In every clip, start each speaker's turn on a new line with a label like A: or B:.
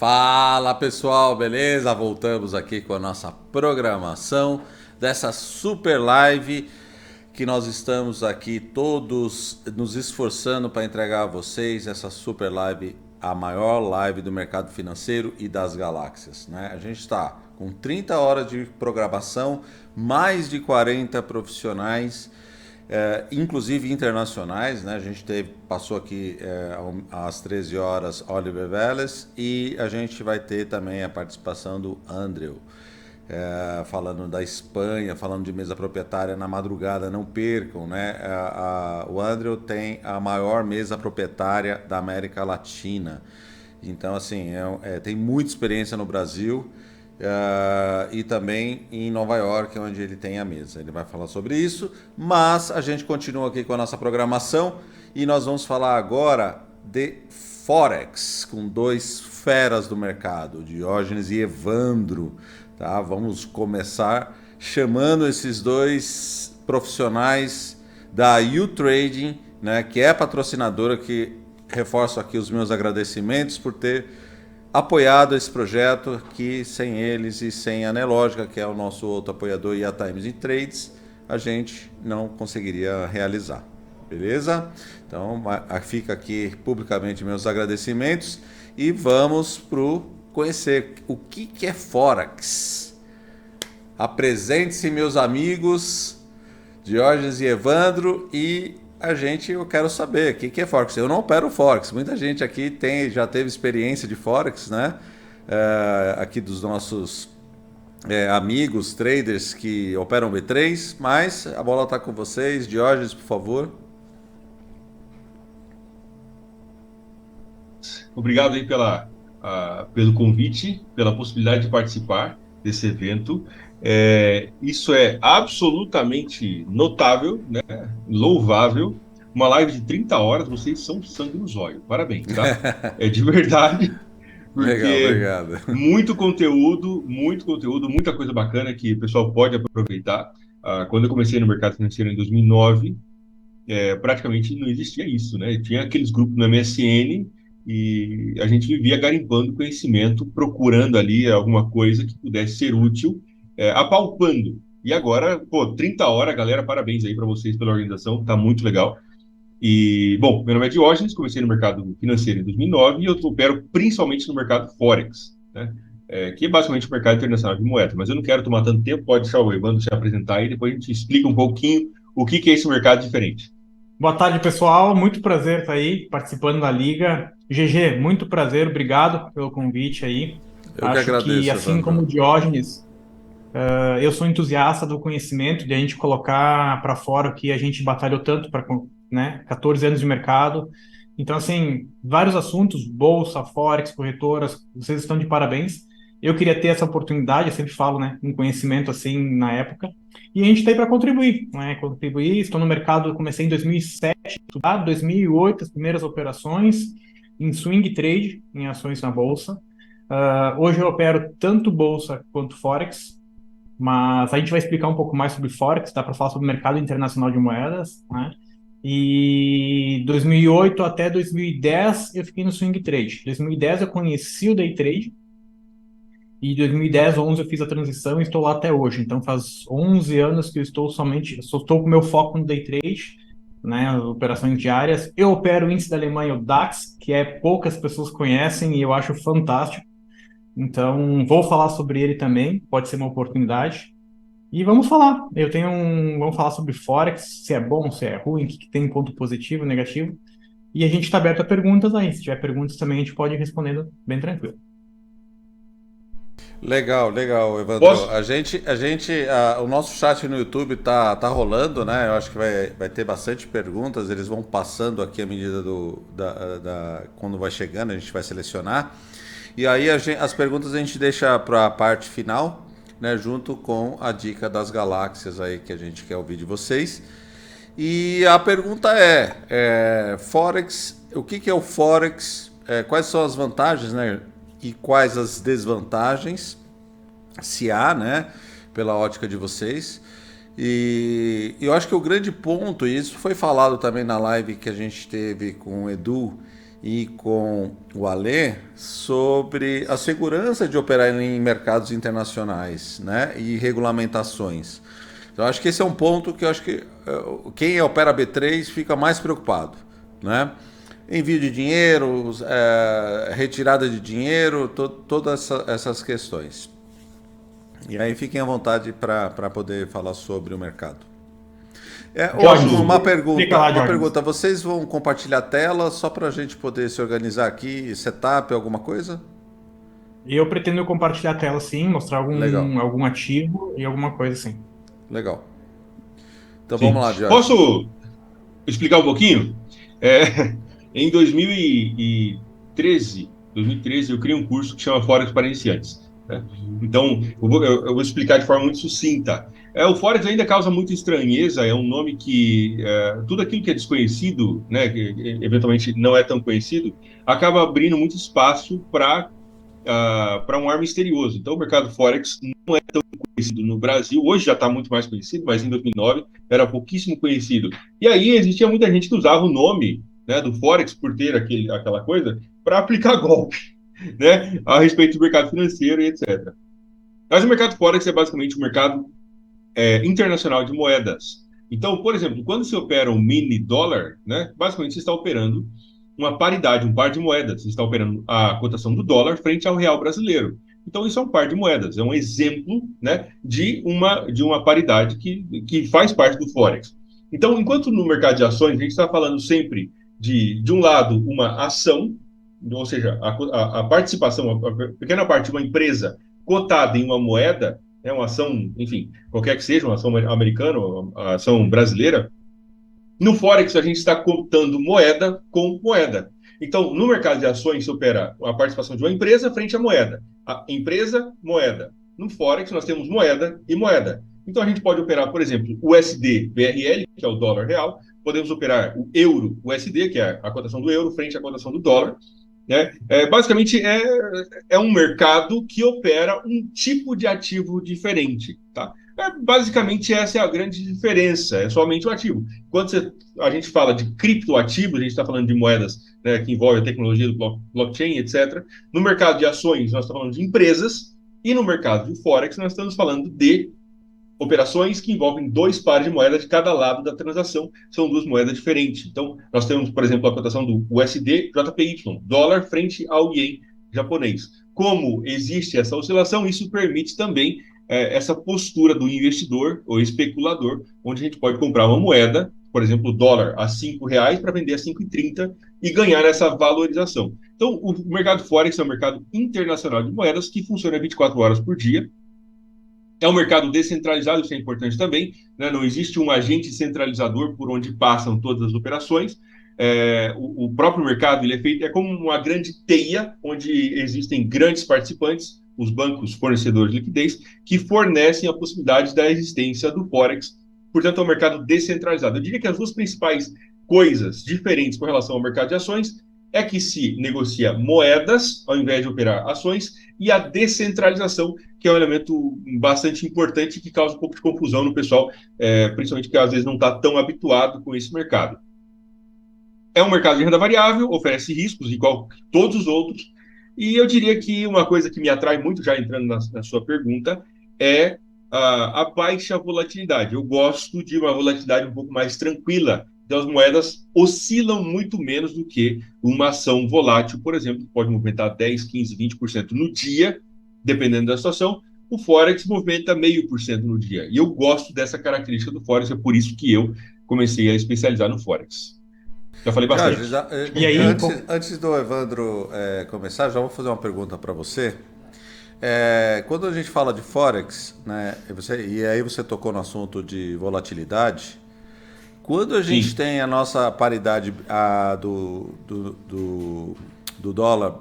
A: Fala pessoal, beleza? Voltamos aqui com a nossa programação dessa super live que nós estamos aqui todos nos esforçando para entregar a vocês essa super live, a maior live do mercado financeiro e das galáxias, né? A gente está com 30 horas de programação, mais de 40 profissionais, inclusive internacionais, né? A gente passou aqui às 13 horas Oliver Vélez e a gente vai ter também a participação do Andrew, falando da Espanha, falando de mesa proprietária na madrugada, não percam, né? O Andrew tem a maior mesa proprietária da América Latina, então assim, tem muita experiência no Brasil. E também em Nova York, onde ele tem a mesa. Ele vai falar sobre isso, mas a gente continua aqui com a nossa programação e nós vamos falar agora de Forex, com dois feras do mercado, Diógenes e Evandro. Tá? Vamos começar chamando esses dois profissionais da U-Trading, né, que é patrocinadora, que reforço aqui os meus agradecimentos por ter apoiado esse projeto, que sem eles e sem a Nelógica, que é o nosso outro apoiador, e a Times in Trades, a gente não conseguiria realizar. Beleza? Então fica aqui publicamente meus agradecimentos e vamos conhecer o que é Forex. Apresente-se, meus amigos, Diógenes e Evandro, e eu quero saber o que é Forex. Eu não opero Forex. Muita gente aqui já teve experiência de Forex, né? Aqui dos nossos amigos, traders que operam B3, mas a bola está com vocês. Diógenes, por favor.
B: Obrigado aí pelo convite, pela possibilidade de participar desse evento. Isso é absolutamente notável, né? Louvável. Uma live de 30 horas, vocês são sangue nos olhos. Parabéns, tá? É de verdade,
A: Legal,
B: porque
A: obrigado.
B: muito conteúdo, muita coisa bacana que o pessoal pode aproveitar. Quando eu comecei no mercado financeiro em 2009, praticamente não existia isso, né? Tinha aqueles grupos no MSN e a gente vivia garimpando conhecimento, procurando ali alguma coisa que pudesse ser útil, apalpando. E agora, pô, 30 horas, galera, parabéns aí para vocês pela organização, tá muito legal. E, bom, meu nome é Diógenes, comecei no mercado financeiro em 2009 e eu opero principalmente no mercado Forex, né? Que é basicamente o mercado internacional de moeda. Mas eu não quero tomar tanto tempo, pode deixar o Evandro se apresentar e depois a gente explica um pouquinho o que é esse mercado diferente.
C: Boa tarde, pessoal. Muito prazer estar aí participando da Liga. GG, muito prazer. Obrigado pelo convite aí.
A: Eu que
C: Acho que,
A: agradeço,
C: assim como
A: Evandro.
C: o Diógenes, eu sou entusiasta do conhecimento, de a gente colocar para fora o que a gente batalhou tanto para, né, 14 anos de mercado. Então, assim, vários assuntos, bolsa, forex, corretoras, vocês estão de parabéns. Eu queria ter essa oportunidade, eu sempre falo, né, um conhecimento assim na época. E a gente está aí para contribuir, né? Contribuir. Estou no mercado, comecei em 2007, estudar, 2008, as primeiras operações em swing trade, em ações na bolsa. Hoje eu opero tanto bolsa quanto forex, mas a gente vai explicar um pouco mais sobre Forex, dá para falar sobre o mercado internacional de moedas, né? E 2008 até 2010 eu fiquei no swing trade. 2010 eu conheci o day trade e 2010, 11 eu fiz a transição e estou lá até hoje. Então faz 11 anos que eu só estou com meu foco no day trade, né, operações diárias. Eu opero o índice da Alemanha, o DAX, que poucas pessoas conhecem e eu acho fantástico. Então, vou falar sobre ele também, pode ser uma oportunidade. E vamos falar. Vamos falar sobre Forex, se é bom, se é ruim, o que tem ponto positivo, negativo. E a gente está aberto a perguntas aí. Se tiver perguntas também, a gente pode ir respondendo bem tranquilo.
A: Legal, legal, Evandro.
B: Posso?
A: O nosso chat no YouTube tá rolando, né? Eu acho que vai ter bastante perguntas. Eles vão passando aqui à medida quando vai chegando, a gente vai selecionar. E aí as perguntas a gente deixa para a parte final, né? Junto com a dica das galáxias aí que a gente quer ouvir de vocês. E a pergunta Forex, o que é o Forex? Quais são as vantagens, né? E quais as desvantagens, se há, né, pela ótica de vocês. E eu acho que o grande ponto, e isso foi falado também na live que a gente teve com o Edu e com o Alê sobre a segurança de operar em mercados internacionais, né, e regulamentações. Então, acho que esse é um ponto que eu acho que quem opera B3 fica mais preocupado, né? Envio de dinheiro, retirada de dinheiro, todas essas questões. E aí fiquem à vontade para poder falar sobre o mercado. Uma pergunta. Vocês vão compartilhar a tela só para a gente poder se organizar aqui, setup, alguma coisa?
C: Eu pretendo compartilhar a tela, sim, mostrar algum ativo e alguma coisa assim.
A: Legal. Então
B: Sim.
A: vamos lá, Jorge.
B: Posso explicar um pouquinho? Em 2013, eu criei um curso que chama Forex para Iniciantes, né? Então, eu vou explicar de forma muito sucinta. O Forex ainda causa muita estranheza, é um nome que tudo aquilo que é desconhecido, né, que eventualmente não é tão conhecido, acaba abrindo muito espaço para um ar misterioso. Então, o mercado Forex não é tão conhecido no Brasil, hoje já está muito mais conhecido, mas em 2009 era pouquíssimo conhecido. E aí existia muita gente que usava o nome, né, do Forex, por ter aquela coisa, para aplicar golpe, né, a respeito do mercado financeiro e etc. Mas o mercado Forex é basicamente um mercado internacional de moedas. Então, por exemplo, quando você opera um mini dólar, né, basicamente você está operando uma paridade, um par de moedas. Você está operando a cotação do dólar frente ao real brasileiro. Então, isso é um par de moedas, é um exemplo, né, de uma paridade que faz parte do Forex. Então, enquanto no mercado de ações, a gente está falando sempre de um lado, uma ação, ou seja, a participação, a pequena parte de uma empresa cotada em uma moeda, uma ação, enfim, qualquer que seja, uma ação americana, uma ação brasileira. No Forex, a gente está contando moeda com moeda. Então, no mercado de ações, se opera a participação de uma empresa frente à moeda. A empresa, moeda. No Forex, nós temos moeda e moeda. Então, a gente pode operar, por exemplo, o USD BRL, que é o dólar real. Podemos operar o euro USD, que é a cotação do euro, frente à cotação do dólar. Né? Basicamente, é um mercado que opera um tipo de ativo diferente. Tá? Basicamente, essa é a grande diferença, é somente o ativo. Quando a gente fala de criptoativos, a gente está falando de moedas, né, que envolvem a tecnologia do blockchain, etc. No mercado de ações, nós estamos falando de empresas, e no mercado de Forex, nós estamos falando de operações que envolvem dois pares de moeda de cada lado da transação, são duas moedas diferentes. Então, nós temos, por exemplo, a cotação do USD JPY, dólar frente ao ien japonês. Como existe essa oscilação, isso permite também essa postura do investidor ou especulador, onde a gente pode comprar uma moeda, por exemplo, o dólar a R$5 para vender a 5,30 e ganhar essa valorização. Então, o mercado Forex é um mercado internacional de moedas que funciona 24 horas por dia. É um mercado descentralizado, isso é importante também, né? Não existe um agente centralizador por onde passam todas as operações. O próprio mercado ele é feito como uma grande teia, onde existem grandes participantes, os bancos fornecedores de liquidez, que fornecem a possibilidade da existência do Forex. Portanto, é um mercado descentralizado. Eu diria que as duas principais coisas diferentes com relação ao mercado de ações é que se negocia moedas ao invés de operar ações, e a descentralização, que é um elemento bastante importante que causa um pouco de confusão no pessoal, principalmente que às vezes não está tão habituado com esse mercado. É um mercado de renda variável, oferece riscos igual todos os outros, e eu diria que uma coisa que me atrai muito, já entrando na sua pergunta, é a baixa volatilidade. Eu gosto de uma volatilidade um pouco mais tranquila. Então, as moedas oscilam muito menos do que uma ação volátil, por exemplo, que pode movimentar 10%, 15%, 20% no dia, dependendo da situação. O Forex movimenta 0,5% no dia. E eu gosto dessa característica do Forex, é por isso que eu comecei a especializar no Forex. Já falei bastante.
C: E aí,
A: antes do Evandro começar, já vou fazer uma pergunta para você. Quando a gente fala de Forex, né, e aí você tocou no assunto de volatilidade, quando a gente tem a nossa paridade do dólar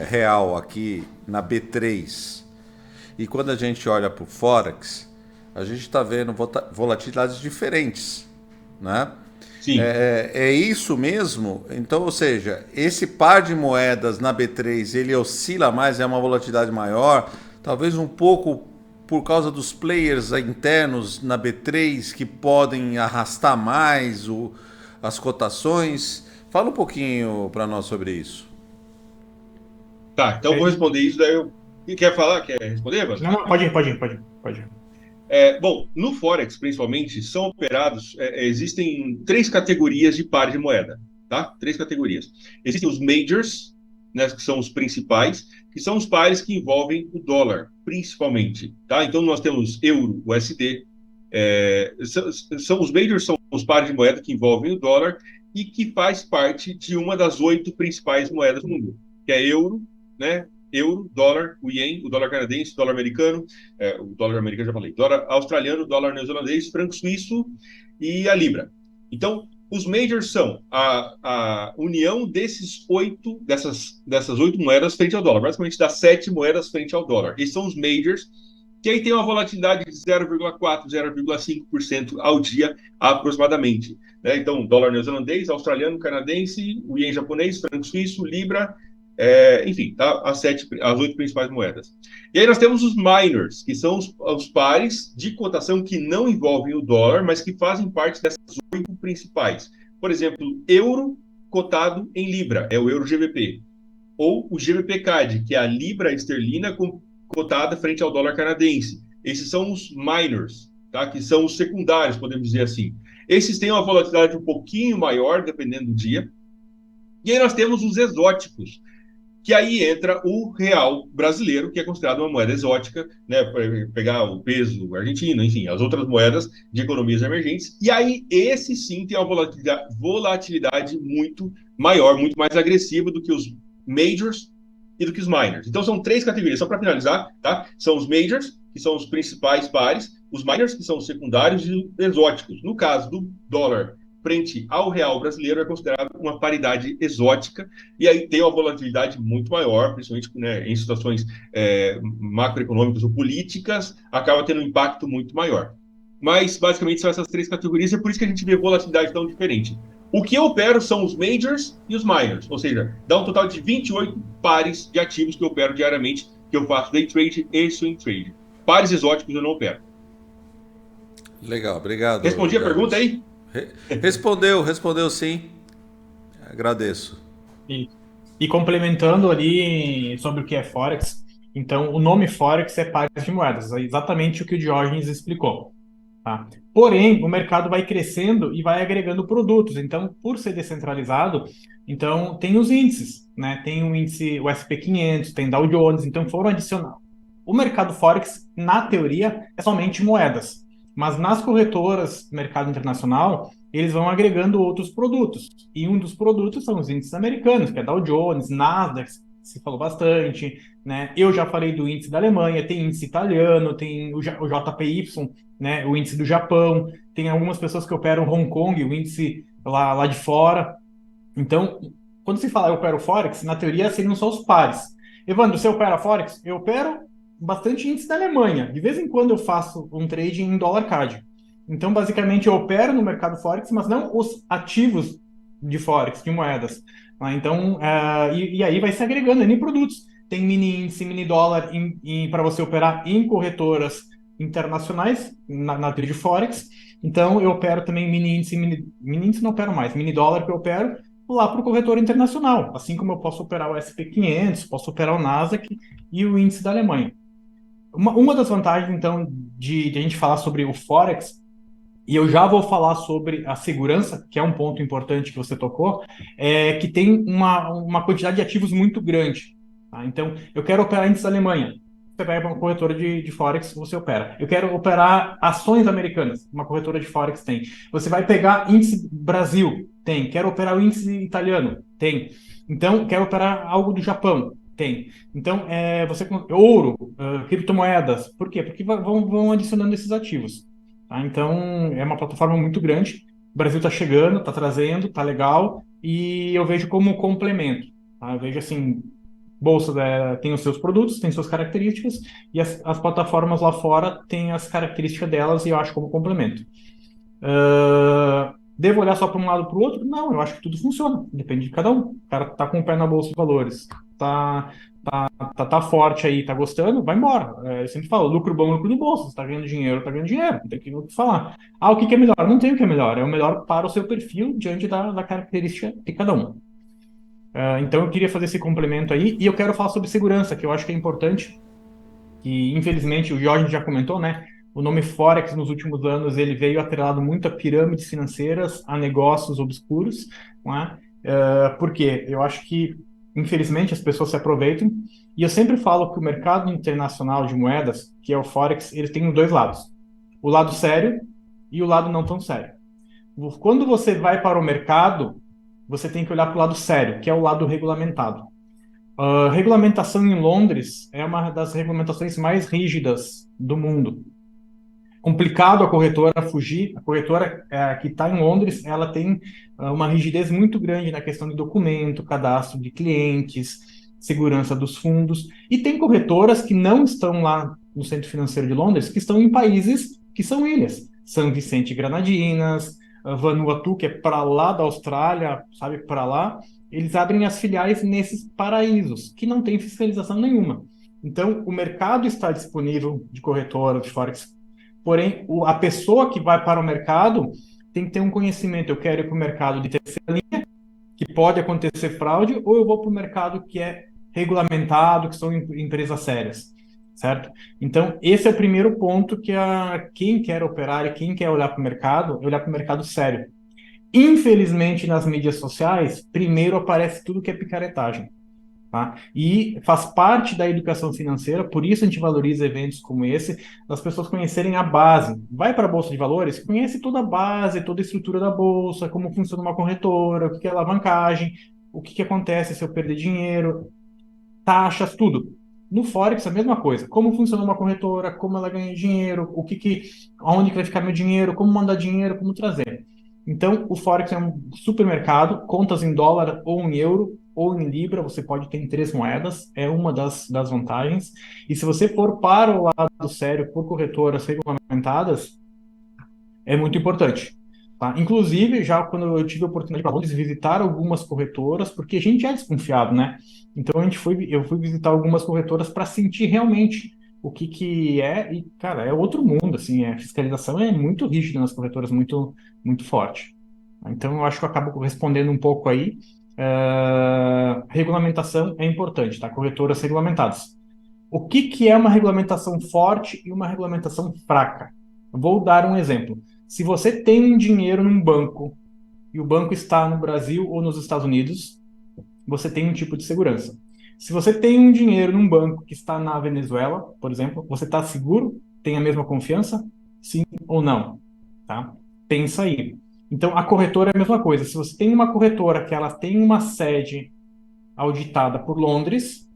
A: real aqui na B3, e quando a gente olha para o Forex, a gente está vendo volatilidades diferentes, né?
B: Sim.
A: É isso mesmo? Então, ou seja, esse par de moedas na B3, ele oscila mais, é uma volatilidade maior, talvez um pouco por causa dos players internos na B3 que podem arrastar mais as cotações. Fala um pouquinho para nós sobre isso.
B: Tá, então eu vou responder isso, daí eu... Quer falar? Quer responder, Evandro?
C: Não, pode ir.
B: Bom, no Forex, principalmente, são operados, existem três categorias de pares de moeda, tá? Três categorias. Existem os majors, né, que são os principais, que são os pares que envolvem o dólar, principalmente, tá? Então, nós temos euro, USD, os majors são os pares de moeda que envolvem o dólar e que faz parte de uma das 8 principais moedas do mundo, que é euro, né? Euro, dólar, o ien, o dólar canadense, o dólar americano, o dólar americano já falei, dólar australiano, dólar neozelandês, franco suíço e a libra. Então, os majors são a união dessas 8 moedas frente ao dólar, basicamente das 7 moedas frente ao dólar. Esses são os majors, que aí tem uma volatilidade de 0,4%, 0,5% ao dia, aproximadamente. Né? Então, dólar neozelandês, australiano, canadense, o ien japonês, franco suíço, libra, enfim, tá? As 8 principais moedas. E aí nós temos os minors, que são os pares de cotação que não envolvem o dólar, mas que fazem parte dessas 8 principais. Por exemplo, euro cotado em libra, é o euro GBP. Ou o GBP CAD, que é a libra esterlina cotada frente ao dólar canadense. Esses são os minors, tá? Que são os secundários, podemos dizer assim. Esses têm uma volatilidade um pouquinho maior, dependendo do dia. E aí nós temos os exóticos, que aí entra o real brasileiro, que é considerado uma moeda exótica, né, para pegar o peso argentino, enfim, as outras moedas de economias emergentes. E aí esse sim tem uma volatilidade muito maior, muito mais agressiva do que os majors e do que os minors. Então são 3 categorias, só para finalizar, tá? São os majors, que são os principais pares, os minors, que são os secundários, e os exóticos. No caso do dólar frente ao real brasileiro, é considerado uma paridade exótica, e aí tem uma volatilidade muito maior, principalmente, né, em situações macroeconômicas ou políticas, acaba tendo um impacto muito maior. Mas, basicamente, são essas 3 categorias, e é por isso que a gente vê volatilidade tão diferente. O que eu opero são os majors e os minors, ou seja, dá um total de 28 pares de ativos que eu opero diariamente, que eu faço day trade e swing trade. Pares exóticos eu não opero.
A: Legal, obrigado.
B: Respondi a pergunta aí?
A: Respondeu sim. Agradeço.
C: E complementando ali sobre o que é Forex, então o nome Forex é pares de moedas, é exatamente o que o Diógenes explicou. Tá? Porém, o mercado vai crescendo e vai agregando produtos. Então, por ser descentralizado, então tem os índices, né? Tem o índice, o SP500, tem Dow Jones, então foram adicionados. O mercado Forex, na teoria, é somente moedas. Mas nas corretoras, mercado internacional, eles vão agregando outros produtos. E um dos produtos são os índices americanos, que é Dow Jones, Nasdaq, se falou bastante, né? Eu já falei do índice da Alemanha, tem índice italiano, tem o JPY, né? O índice do Japão, tem algumas pessoas que operam Hong Kong, o índice lá de fora. Então, quando se fala eu opero Forex, na teoria seriam só os pares. Evandro, você opera Forex? Eu opero bastante índice da Alemanha. De vez em quando eu faço um trade em dólar CAD. Então, basicamente, eu opero no mercado Forex, mas não os ativos de Forex, de moedas. Então, e aí vai se agregando em produtos. Tem mini índice, mini dólar para você operar em corretoras internacionais, na trade Forex. Então, eu opero também mini índice, mini índice não opero mais, mini dólar que eu opero lá para o corretor internacional. Assim como eu posso operar o SP500, posso operar o Nasdaq e o índice da Alemanha. Uma das vantagens, então, de a gente falar sobre o Forex, e eu já vou falar sobre a segurança, que é um ponto importante que você tocou, é que tem uma quantidade de ativos muito grande. Tá? Então, eu quero operar índice da Alemanha. Você vai para uma corretora de Forex, você opera. Eu quero operar ações americanas, uma corretora de Forex tem. Você vai pegar índice Brasil, tem. Quero operar o índice italiano, tem. Então, quero operar algo do Japão, tem. Então, ouro, criptomoedas. Por quê? Porque vão adicionando esses ativos. Tá? Então, é uma plataforma muito grande. O Brasil está chegando, está trazendo, está legal. E eu vejo como complemento. Tá? Eu vejo assim, bolsa tem os seus produtos, tem suas características, e as plataformas lá fora têm as características delas, e eu acho como complemento. Devo olhar só para um lado ou para o outro? Não, eu acho que tudo funciona, depende de cada um. O cara está com o pé na bolsa de valores, está tá forte aí, tá gostando, vai embora. Eu sempre falo, lucro bom, lucro do bolso. Você tá ganhando dinheiro, tá ganhando dinheiro. Não tem o que falar. O que é melhor? Não tem o que é melhor. É o melhor para o seu perfil diante da característica de cada um. Então eu queria fazer esse complemento aí e eu quero falar sobre segurança, que eu acho que é importante, que infelizmente o Jorge já comentou, né? O nome Forex nos últimos anos ele veio atrelado muito a pirâmides financeiras, a negócios obscuros, não é? Por quê? Eu acho que infelizmente as pessoas se aproveitam e eu sempre falo que o mercado internacional de moedas, que é o Forex, ele tem dois lados: o lado sério e o lado não tão sério. Quando você vai para o mercado, você tem que olhar para o lado sério, que é o lado regulamentado. A regulamentação em Londres é uma das regulamentações mais rígidas do mundo. Complicado a corretora fugir. A corretora que está em Londres, ela tem uma rigidez muito grande na questão de documento, cadastro de clientes, segurança dos fundos. E tem corretoras que não estão lá no Centro Financeiro de Londres, que estão em países que são ilhas. São Vicente e Granadinas, Vanuatu, que é para lá da Austrália, sabe, para lá. Eles abrem as filiais nesses paraísos, que não tem fiscalização nenhuma. Então, o mercado está disponível de corretora, de Forex. Porém, a pessoa que vai para o mercado tem que ter um conhecimento. Eu quero ir para o mercado de terceira linha, que pode acontecer fraude, ou eu vou para o mercado que é regulamentado, que são empresas sérias, certo? Então, esse é o primeiro ponto que quem quer operar e quem quer olhar para o mercado, é olhar para o mercado sério. Infelizmente, nas mídias sociais, primeiro aparece tudo que é picaretagem. Tá? E faz parte da educação financeira, por isso a gente valoriza eventos como esse, das pessoas conhecerem a base. Vai para a Bolsa de Valores, conhece toda a base, toda a estrutura da Bolsa, como funciona uma corretora, o que é alavancagem, o que acontece se eu perder dinheiro, taxas, tudo. No Forex, a mesma coisa. Como funciona uma corretora, como ela ganha dinheiro, onde que vai ficar meu dinheiro, como mandar dinheiro, como trazer. Então, o Forex é um supermercado, contas em dólar ou em euro ou em libra, você pode ter em três moedas, é uma das vantagens. E se você for para o lado sério, por corretoras regulamentadas, é muito importante. Tá? Inclusive, já quando eu tive a oportunidade de visitar algumas corretoras, porque a gente é desconfiado, né? Então eu fui visitar algumas corretoras para sentir realmente o que é, e, cara, é outro mundo, assim, a fiscalização é muito rígida nas corretoras, muito forte. Então, eu acho que eu acabo respondendo um pouco aí. Regulamentação é importante, tá? Corretoras regulamentadas. O que é uma regulamentação forte e uma regulamentação fraca? Vou dar um exemplo. Se você tem um dinheiro num banco e o banco está no Brasil ou nos Estados Unidos, você tem um tipo de segurança. Se você tem um dinheiro num banco que está na Venezuela, por exemplo, você está seguro? Tem a mesma confiança? Sim ou não? Tá? Pensa aí. Então, a corretora é a mesma coisa. Se você tem uma corretora que ela tem uma sede auditada por Londres,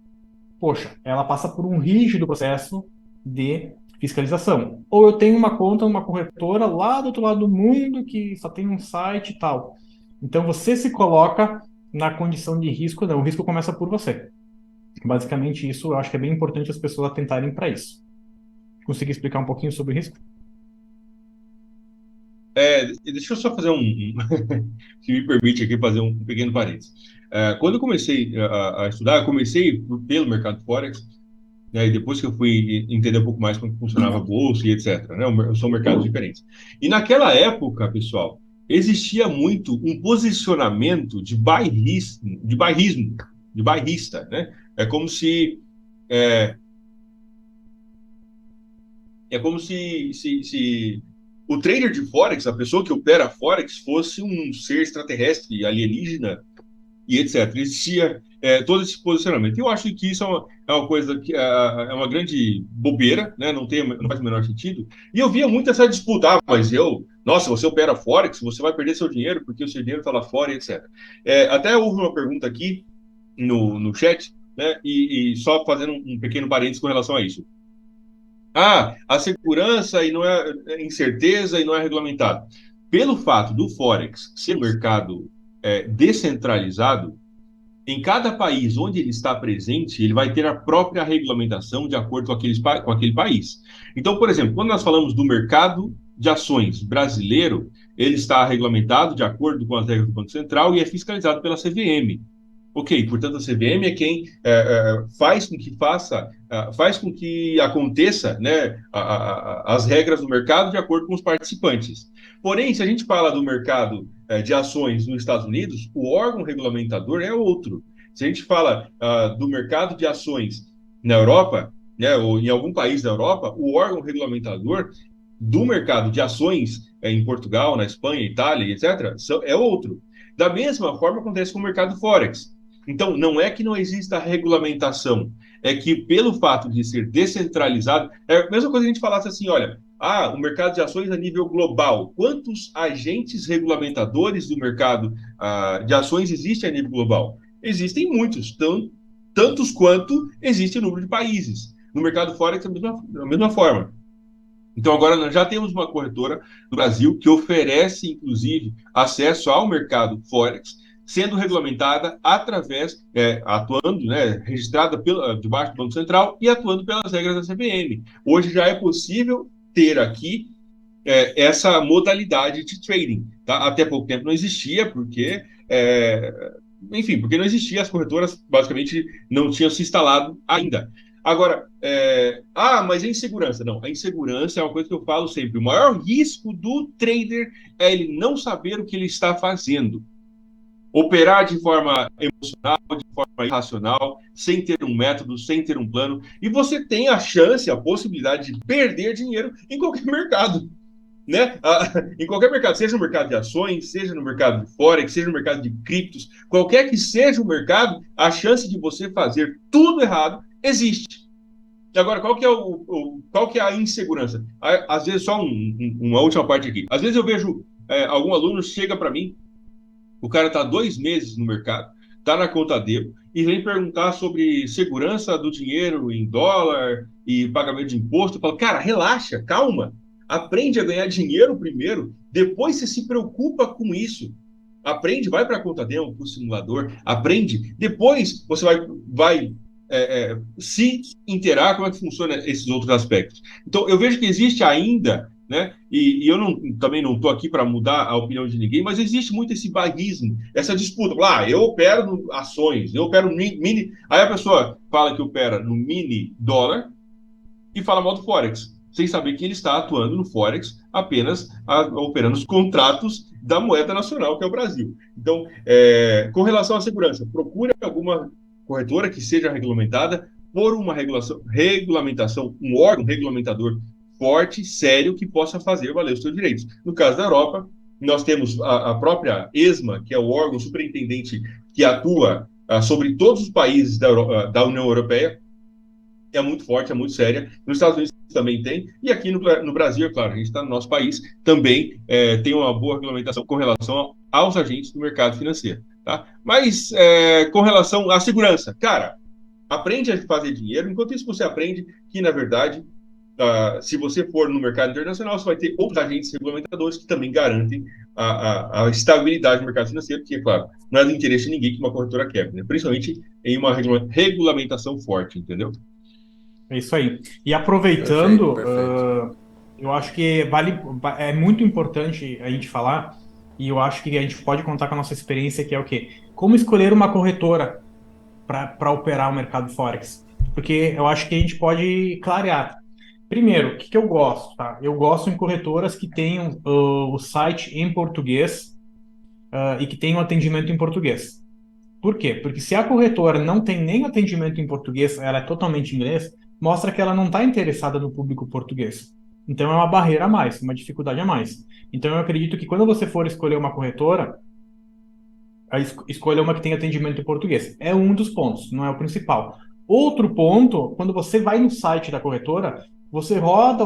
C: poxa, ela passa por um rígido processo de fiscalização. Ou eu tenho uma conta numa corretora lá do outro lado do mundo que só tem um site e tal. Então você se coloca na condição de risco, não, o risco começa por você. Basicamente isso, eu acho que é bem importante as pessoas atentarem para isso. Consegui explicar um pouquinho sobre o risco?
B: Deixa eu só fazer se me permite aqui fazer um pequeno parênteses. Quando eu comecei a estudar, eu comecei pelo mercado Forex, né, e depois que eu fui entender um pouco mais como funcionava a bolsa e etc., né, são mercados diferentes. E naquela época, pessoal, existia muito um posicionamento de bairrista, né? É como se é, se o trader de Forex, a pessoa que opera Forex, fosse um ser extraterrestre, alienígena e etc. Existia todo esse posicionamento. E eu acho que isso é uma coisa que é uma grande bobeira, né? Não faz o menor sentido. E eu via muito essa disputa, nossa, você opera Forex, você vai perder seu dinheiro porque o seu dinheiro está lá fora, e etc. Até houve uma pergunta aqui no chat, né? E só fazendo um pequeno parênteses com relação a isso. A segurança e não é incerteza e não é regulamentado. Pelo fato do Forex ser um mercado descentralizado, em cada país onde ele está presente, ele vai ter a própria regulamentação de acordo com aquele país. Então, por exemplo, quando nós falamos do mercado de ações brasileiro, ele está regulamentado de acordo com as regras do Banco Central e é fiscalizado pela CVM. Ok, portanto a CVM é quem faz com que aconteça, né, as regras do mercado de acordo com os participantes. Porém, se a gente fala do mercado de ações nos Estados Unidos, o órgão regulamentador é outro. Se a gente fala do mercado de ações na Europa, né, ou em algum país da Europa, o órgão regulamentador do mercado de ações em Portugal, na Espanha, Itália, etc., é outro. Da mesma forma acontece com o mercado Forex. Então, não é que não exista regulamentação, é que pelo fato de ser descentralizado, é a mesma coisa que a gente falasse assim, olha, o mercado de ações a nível global, quantos agentes regulamentadores do mercado de ações existem a nível global? Existem muitos, tantos quanto existe o número de países. No mercado Forex, da mesma forma. Então, agora nós já temos uma corretora no Brasil que oferece, inclusive, acesso ao mercado Forex, sendo regulamentada através, atuando, né, registrada debaixo do Banco Central e atuando pelas regras da CVM. Hoje já é possível ter aqui essa modalidade de trading. Tá? Até pouco tempo não existia, porque não existia, as corretoras basicamente não tinham se instalado ainda. Agora, mas a insegurança? Não, a insegurança é uma coisa que eu falo sempre. O maior risco do trader é ele não saber o que ele está fazendo. Operar de forma emocional, de forma irracional, sem ter um método, sem ter um plano. E você tem a chance, a possibilidade de perder dinheiro em qualquer mercado. Né? Em qualquer mercado, seja no mercado de ações, seja no mercado de Forex, seja no mercado de criptos, qualquer que seja o mercado, a chance de você fazer tudo errado existe. Agora, qual que é a insegurança? Às vezes, só uma última parte aqui. Às vezes eu vejo algum aluno chega para mim, o cara está 2 meses no mercado, está na conta dele, e vem perguntar sobre segurança do dinheiro em dólar e pagamento de imposto. Eu falo, cara, relaxa, calma. Aprende a ganhar dinheiro primeiro, depois você se preocupa com isso. Aprende, vai para a conta demo, para o simulador, aprende. Depois você vai se inteirar como é que funciona esses outros aspectos. Então, eu vejo que existe ainda, né? E eu também não estou aqui para mudar a opinião de ninguém, mas existe muito esse bairrismo, essa disputa. Eu opero no ações, eu opero no mini. Aí a pessoa fala que opera no mini dólar e fala mal do Forex, sem saber que ele está atuando no Forex apenas operando os contratos da moeda nacional, que é o Brasil. Então, com relação à segurança, procure alguma corretora que seja regulamentada por uma regulamentação, um órgão regulamentador forte, sério, que possa fazer valer os seus direitos. No caso da Europa, nós temos a própria ESMA, que é o órgão superintendente que atua sobre todos os países da União Europeia, é muito forte, é muito séria. Nos Estados Unidos também tem, e aqui no Brasil, é claro, a gente está no nosso país, também tem uma boa regulamentação com relação aos agentes do mercado financeiro. Tá? Mas com relação à segurança, cara, aprende a fazer dinheiro, enquanto isso você aprende que, na verdade, se você for no mercado internacional, você vai ter outros agentes regulamentadores que também garantem a estabilidade do mercado financeiro, que, é claro, não é do interesse de ninguém que uma corretora quebre, né? Principalmente em uma regulamentação forte, entendeu?
C: É isso aí. E
A: Perfeito,
C: aproveitando,
A: perfeito.
C: eu acho que é muito importante a gente falar, e eu acho que a gente pode contar com a nossa experiência, que é o quê? Como escolher uma corretora para operar o mercado Forex. Porque eu acho que a gente pode clarear. Primeiro, o que eu gosto, tá? Eu gosto em corretoras que tenham o site em português e que tenham atendimento em português. Por quê? Porque se a corretora não tem nem atendimento em português, ela é totalmente em inglês, mostra que ela não está interessada no público português. Então é uma barreira a mais, uma dificuldade a mais. Então eu acredito que quando você for escolher uma corretora, escolha uma que tem atendimento em português. É um dos pontos, não é o principal. Outro ponto, quando você vai no site da corretora, você roda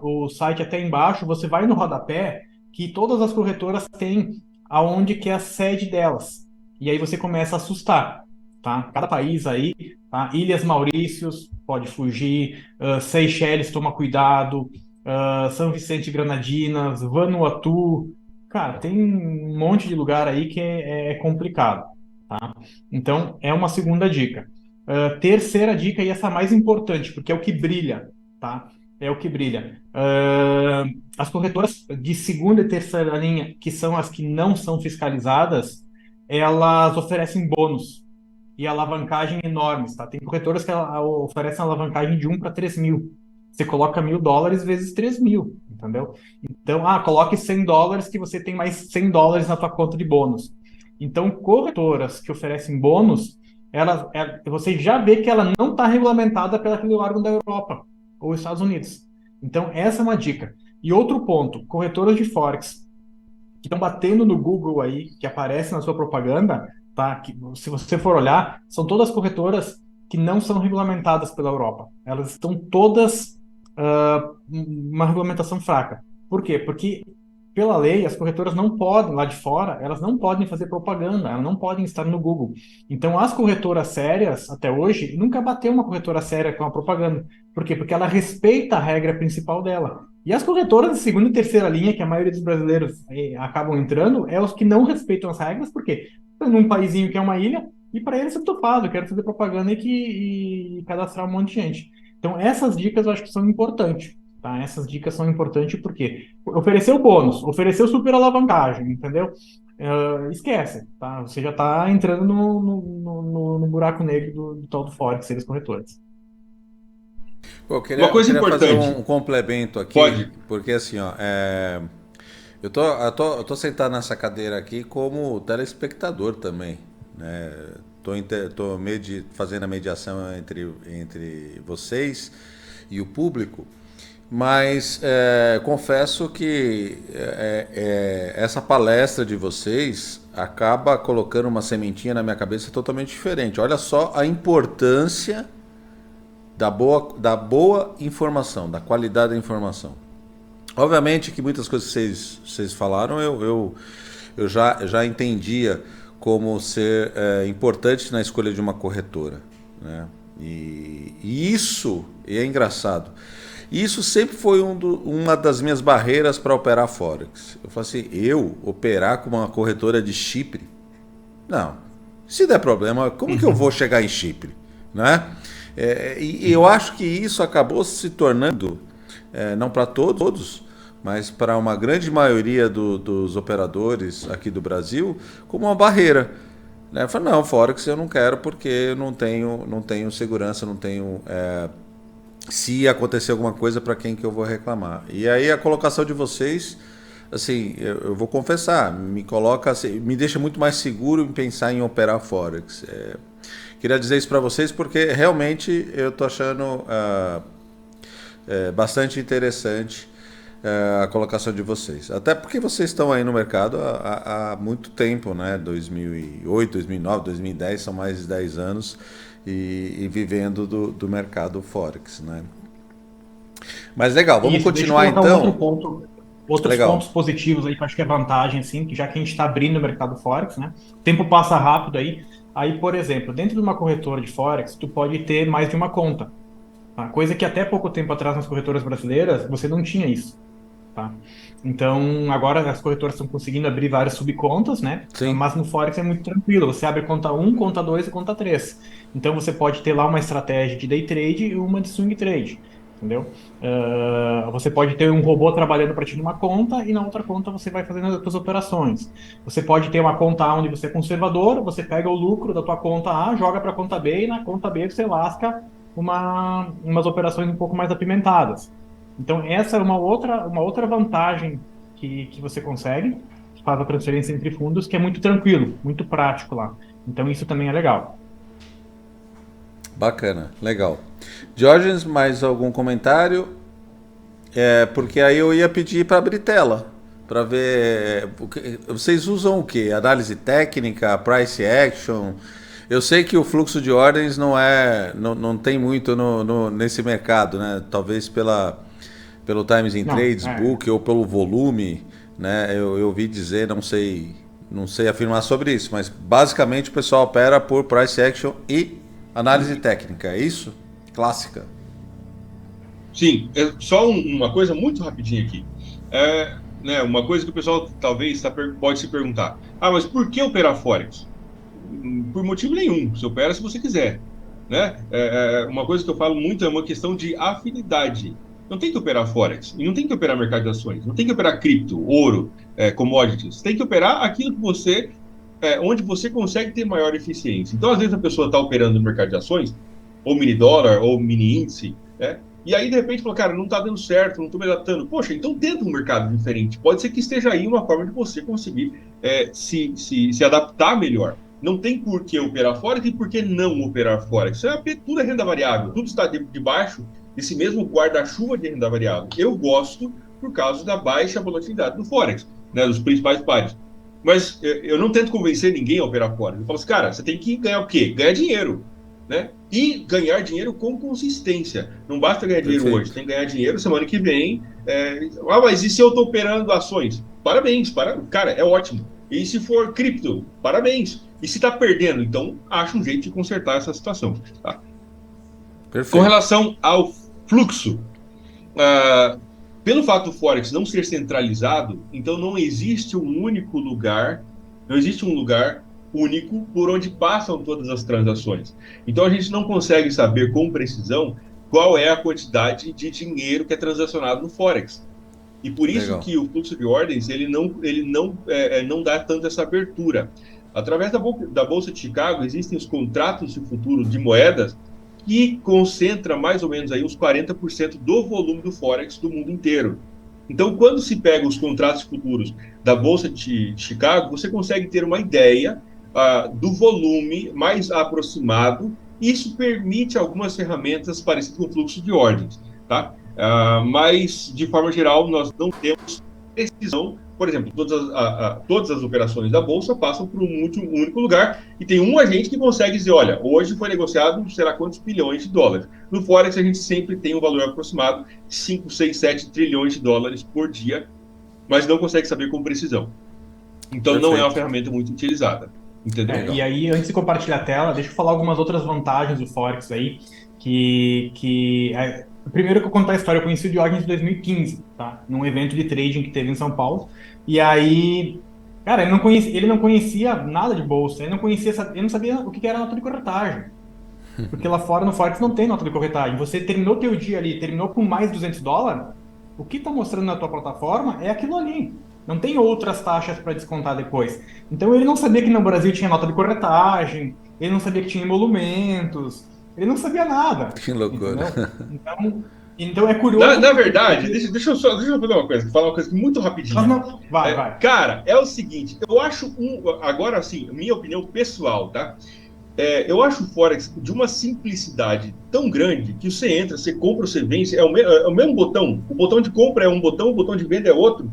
C: o site até embaixo, você vai no rodapé, que todas as corretoras têm aonde que é a sede delas. E aí você começa a assustar, tá? Cada país aí, tá? Ilhas Maurícios, pode fugir, Seychelles, toma cuidado, São Vicente e Granadinas, Vanuatu, cara, tem um monte de lugar aí que é complicado, tá? Então, é uma segunda dica. Terceira dica, e essa é a mais importante, porque é o que brilha, tá? É o que brilha. As corretoras de segunda e terceira linha, que são as que não são fiscalizadas, elas oferecem bônus. e alavancagem enormes, tá? Tem corretoras que oferecem alavancagem de 1 para 3 mil. Você coloca $1.000 vezes 3 mil, entendeu? Então, coloque $100 que você tem mais $100 na tua conta de bônus. Então, corretoras que oferecem bônus, você já vê que ela não está regulamentada pelo órgão da Europa ou Estados Unidos. Então, essa é uma dica. E outro ponto, corretoras de Forex que estão batendo no Google aí, que aparece na sua propaganda, tá? Que, se você for olhar, são todas corretoras que não são regulamentadas pela Europa. Elas estão todas uma regulamentação fraca. Por quê? Porque, pela lei, as corretoras não podem, lá de fora, elas não podem fazer propaganda, elas não podem estar no Google. Então, as corretoras sérias, até hoje, nunca bateu uma corretora séria com a propaganda. Por quê? Porque ela respeita a regra principal dela. E as corretoras de segunda e terceira linha, que a maioria dos brasileiros acabam entrando, é os que não respeitam as regras, porque estão num paísinho que é uma ilha, e para eles tanto faz, eu quero fazer propaganda e cadastrar um monte de gente. Então, essas dicas eu acho que são importantes. Tá? Essas dicas são importantes porque ofereceu bônus, ofereceu super alavancagem, entendeu? Esquece, tá? Você já está entrando no buraco negro do tal do Forex, das corretoras.
A: Pô,
B: Uma
A: eu
B: coisa
A: queria fazer
B: importante,
A: um complemento aqui,
B: pode.
A: porque assim, ó, eu tô sentado nessa cadeira aqui como telespectador também, né? Fazendo a mediação entre vocês e o público, mas confesso que essa palestra de vocês acaba colocando uma sementinha na minha cabeça totalmente diferente. Olha só a importância da boa informação, da qualidade da informação. Obviamente que muitas coisas que vocês falaram eu já entendia como ser importante na escolha de uma corretora, né? E isso é engraçado. Isso sempre foi uma das minhas barreiras para operar Forex. Eu falei assim, eu operar com uma corretora de Chipre? Não. Se der problema, como que eu vou chegar em Chipre? Né? E eu acho que isso acabou se tornando, não para todos, mas para uma grande maioria dos operadores aqui do Brasil, como uma barreira. Né? Eu falei, não, Forex eu não quero porque eu não tenho segurança, não tenho... se acontecer alguma coisa, para quem que eu vou reclamar. E aí a colocação de vocês, assim, eu vou confessar, me coloca, assim, me deixa muito mais seguro em pensar em operar Forex. Queria dizer isso para vocês porque realmente eu estou achando bastante interessante a colocação de vocês. Até porque vocês estão aí no mercado há muito tempo, né? 2008, 2009, 2010, são mais de 10 anos e vivendo do mercado Forex, né? Mas legal, vamos continuar então.
C: Outros pontos positivos aí que eu acho que é vantagem, assim, que já que a gente está abrindo o mercado Forex, né? O tempo passa rápido aí. Aí, por exemplo, dentro de uma corretora de Forex, tu pode ter mais de uma conta. Tá? Coisa que até pouco tempo atrás nas corretoras brasileiras, você não tinha isso. Tá? Então, agora as corretoras estão conseguindo abrir várias subcontas, né?
A: Sim.
C: Mas no Forex é muito tranquilo. Você abre conta 1, conta 2 e conta 3. Então, você pode ter lá uma estratégia de day trade e uma de swing trade. Entendeu? Você pode ter um robô trabalhando para ti numa conta e na outra conta você vai fazendo as suas operações. Você pode ter uma conta A onde você é conservador, você pega o lucro da tua conta A, joga para a conta B e na conta B você lasca umas operações um pouco mais apimentadas. Então, essa é uma outra vantagem que você consegue, que faz a transferência entre fundos, que é muito tranquilo, muito prático lá. Então, isso também é legal.
A: Bacana, legal. Diógenes, mais algum comentário? Porque aí eu ia pedir para abrir tela, para ver... Vocês usam o quê? Análise técnica, price action... Eu sei que o fluxo de ordens não tem muito nesse mercado, né? Talvez pelo Times in Trades Book ou pelo volume, né? Eu ouvi dizer, não sei afirmar sobre isso, mas basicamente o pessoal opera por price action e análise técnica, é isso? Clássica.
B: Sim, só uma coisa muito rapidinha aqui. Né, uma coisa que o pessoal talvez pode se perguntar: mas por que operar Forex? Por motivo nenhum, você opera se você quiser, né? Uma coisa que eu falo muito é uma questão de afinidade. Não tem que operar Forex, e não tem que operar mercado de ações, não tem que operar cripto, ouro, commodities. Tem que operar aquilo que você onde você consegue ter maior eficiência. Então, às vezes, a pessoa está operando no mercado de ações, ou mini dólar, ou mini índice, né? E aí, de repente, fala, cara, não está dando certo, não estou me adaptando. Poxa, então tenta um mercado diferente. Pode ser que esteja aí uma forma de você conseguir se adaptar melhor. Não tem por que operar fora e por que não operar fora. Tudo é renda variável, tudo está debaixo desse mesmo guarda-chuva de renda variável. Eu gosto por causa da baixa volatilidade do Forex, né, dos principais pares. Mas eu não tento convencer ninguém a operar fora. Eu falo assim, cara, você tem que ganhar o quê? Ganhar dinheiro, né? E ganhar dinheiro com consistência. Não basta ganhar dinheiro hoje, tem que ganhar dinheiro semana que vem. Mas e se eu estou operando ações? Parabéns, cara, é ótimo. E se for cripto? Parabéns. E se está perdendo? Então, acha um jeito de consertar essa situação. Tá?
A: Perfeito.
B: Com relação ao fluxo, pelo fato do Forex não ser centralizado, então não existe um único lugar, não existe um lugar único por onde passam todas as transações. Então a gente não consegue saber com precisão qual é a quantidade de dinheiro que é transacionado no Forex. E por isso
A: Legal.
B: que o fluxo de ordens ele não dá tanto essa abertura. Através da Bolsa de Chicago existem os contratos de futuro de moedas que concentra mais ou menos aí uns 40% do volume do Forex do mundo inteiro. Então, quando se pega os contratos futuros da Bolsa de Chicago, você consegue ter uma ideia do volume mais aproximado. Isso permite algumas ferramentas parecidas com o fluxo de ordens, tá? Mas, de forma geral, nós não temos precisão. Por exemplo, todas as operações da Bolsa passam por um único lugar e tem um agente que consegue dizer, olha, hoje foi negociado sei lá quantos bilhões de dólares. No Forex, a gente sempre tem um valor aproximado de 5, 6, 7 trilhões de dólares por dia, mas não consegue saber com precisão. Então,
A: Perfeito.
B: não é uma ferramenta muito utilizada. Entendeu?
C: E aí, antes de compartilhar a tela, deixa eu falar algumas outras vantagens do Forex aí, primeiro que eu contar a história, eu conheci o Diogenes em 2015, tá? Num evento de trading que teve em São Paulo. E aí, cara, ele não conhecia nada de bolsa, ele não sabia o que era nota de corretagem. Porque lá fora no Forex não tem nota de corretagem. Você terminou teu dia ali, terminou com mais $200, o que está mostrando na tua plataforma é aquilo ali. Não tem outras taxas para descontar depois. Então ele não sabia que no Brasil tinha nota de corretagem, ele não sabia que tinha emolumentos, ele não sabia nada.
A: Que loucura.
C: Então é curioso.
B: Na verdade, deixa eu fazer uma coisa, falar uma coisa muito rapidinho.
C: Vai.
B: Cara, é o seguinte, eu acho agora assim, minha opinião pessoal, tá? Eu acho o Forex de uma simplicidade tão grande que você entra, você compra, você vende, é o mesmo botão. O botão de compra é um botão, o botão de venda é outro.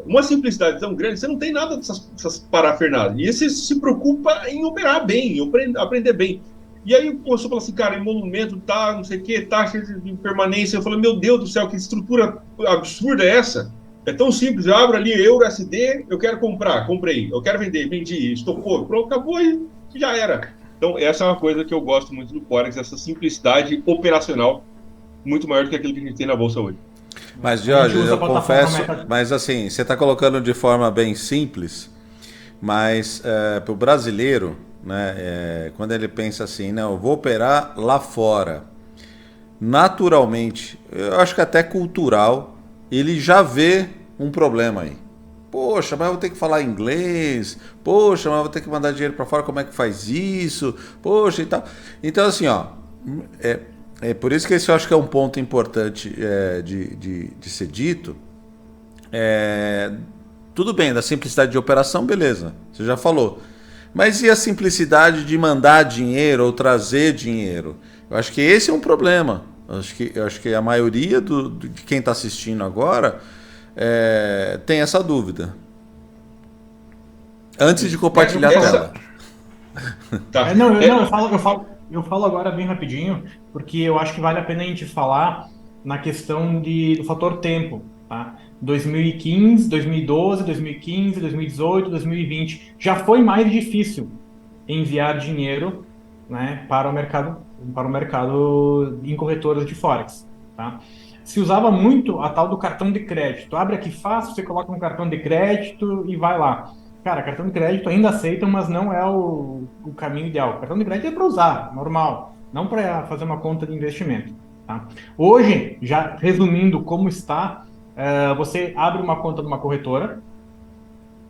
B: Uma simplicidade tão grande, você não tem nada dessas parafernálias. E você se preocupa em operar bem, em aprender bem. E aí o professor fala assim, cara, emolumento, tá, não sei o que, taxa de permanência. Eu falo, meu Deus do céu, que estrutura absurda é essa? É tão simples, eu abro ali Euro SD, eu quero comprar, comprei. Eu quero vender, vendi, estopou, pronto, acabou e já era. Então essa é uma coisa que eu gosto muito do Forex, essa simplicidade operacional muito maior do que aquilo que a gente tem na Bolsa hoje.
A: Mas, Jorge, eu confesso, mas assim, você está colocando de forma bem simples, mas para o brasileiro, né, quando ele pensa assim, não, eu vou operar lá fora, naturalmente, eu acho que até cultural, ele já vê um problema aí. Poxa, mas eu vou ter que falar inglês, poxa, mas eu vou ter que mandar dinheiro para fora, como é que faz isso? Poxa e tal. Então, assim, ó, por isso que esse eu acho que é um ponto importante de ser dito. Tudo bem, da simplicidade de operação, beleza, você já falou. Mas e a simplicidade de mandar dinheiro ou trazer dinheiro? Eu acho que esse é um problema. Eu acho que a maioria de quem está assistindo agora tem essa dúvida. Antes de compartilhar a tela.
C: Tá. Eu falo agora bem rapidinho, porque eu acho que vale a pena a gente falar na questão do fator tempo. Tá? 2015, 2012, 2015, 2018, 2020, já foi mais difícil enviar dinheiro, né, para o mercado em corretoras de Forex. Tá? Se usava muito a tal do cartão de crédito. Abre aqui fácil, você coloca um cartão de crédito e vai lá. Cara, cartão de crédito ainda aceitam, mas não é o caminho ideal. O cartão de crédito é para usar, normal, não para fazer uma conta de investimento. Tá? Hoje, já resumindo como está, você abre uma conta numa corretora,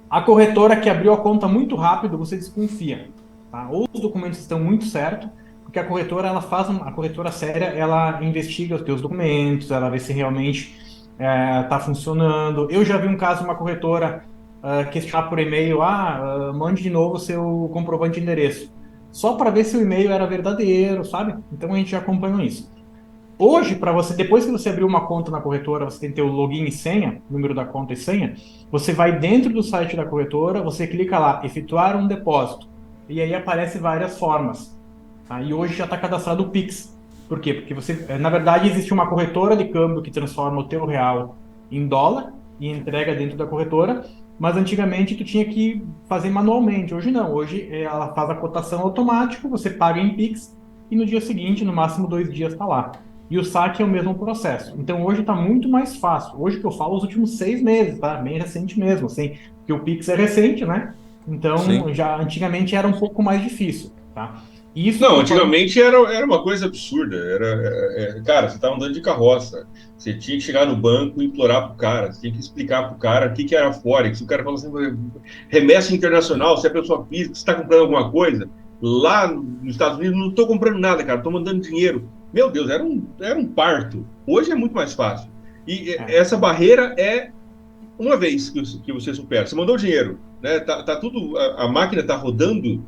C: A corretora que abriu a conta muito rápido, você desconfia, tá? Ou os documentos estão muito certos, porque a corretora, a corretora séria, ela investiga os teus documentos, ela vê se realmente está funcionando. Eu já vi um caso, uma corretora questionar por e-mail, mande de novo o seu comprovante de endereço, só para ver se o e-mail era verdadeiro, sabe? Então a gente já acompanhou isso. Hoje, para você, depois que você abrir uma conta na corretora, você tem que ter o login e senha, número da conta e senha, você vai dentro do site da corretora, você clica lá, efetuar um depósito, e aí aparece várias formas. Tá? E hoje já está cadastrado o Pix. Por quê? Porque você, na verdade, existe uma corretora de câmbio que transforma o teu real em dólar e entrega dentro da corretora, mas antigamente tu tinha que fazer manualmente. Hoje não, hoje ela faz a cotação automática, você paga em Pix e no dia seguinte, no máximo 2 dias, está lá. E o saque é o mesmo processo. Então hoje está muito mais fácil. Hoje que eu falo, os últimos 6 meses, tá? Bem recente mesmo, assim, porque o Pix é recente, né?
A: Sim.
C: Então já antigamente era um pouco mais difícil, tá? E isso que
B: Não,
C: eu falo.
B: antigamente era uma coisa absurda. Cara, você estava andando de carroça. Você tinha que chegar no banco e implorar pro cara. Você tinha que explicar pro cara o que, que era Forex. O cara falou assim, remessa internacional, se é pessoa física, você está comprando alguma coisa. Lá nos Estados Unidos, não estou comprando nada, cara. Estou mandando dinheiro. Meu Deus, era um parto. Hoje é muito mais fácil. E
C: É,
B: essa barreira é uma vez que você supera. Você mandou dinheiro, né? Tá tudo, a máquina está rodando.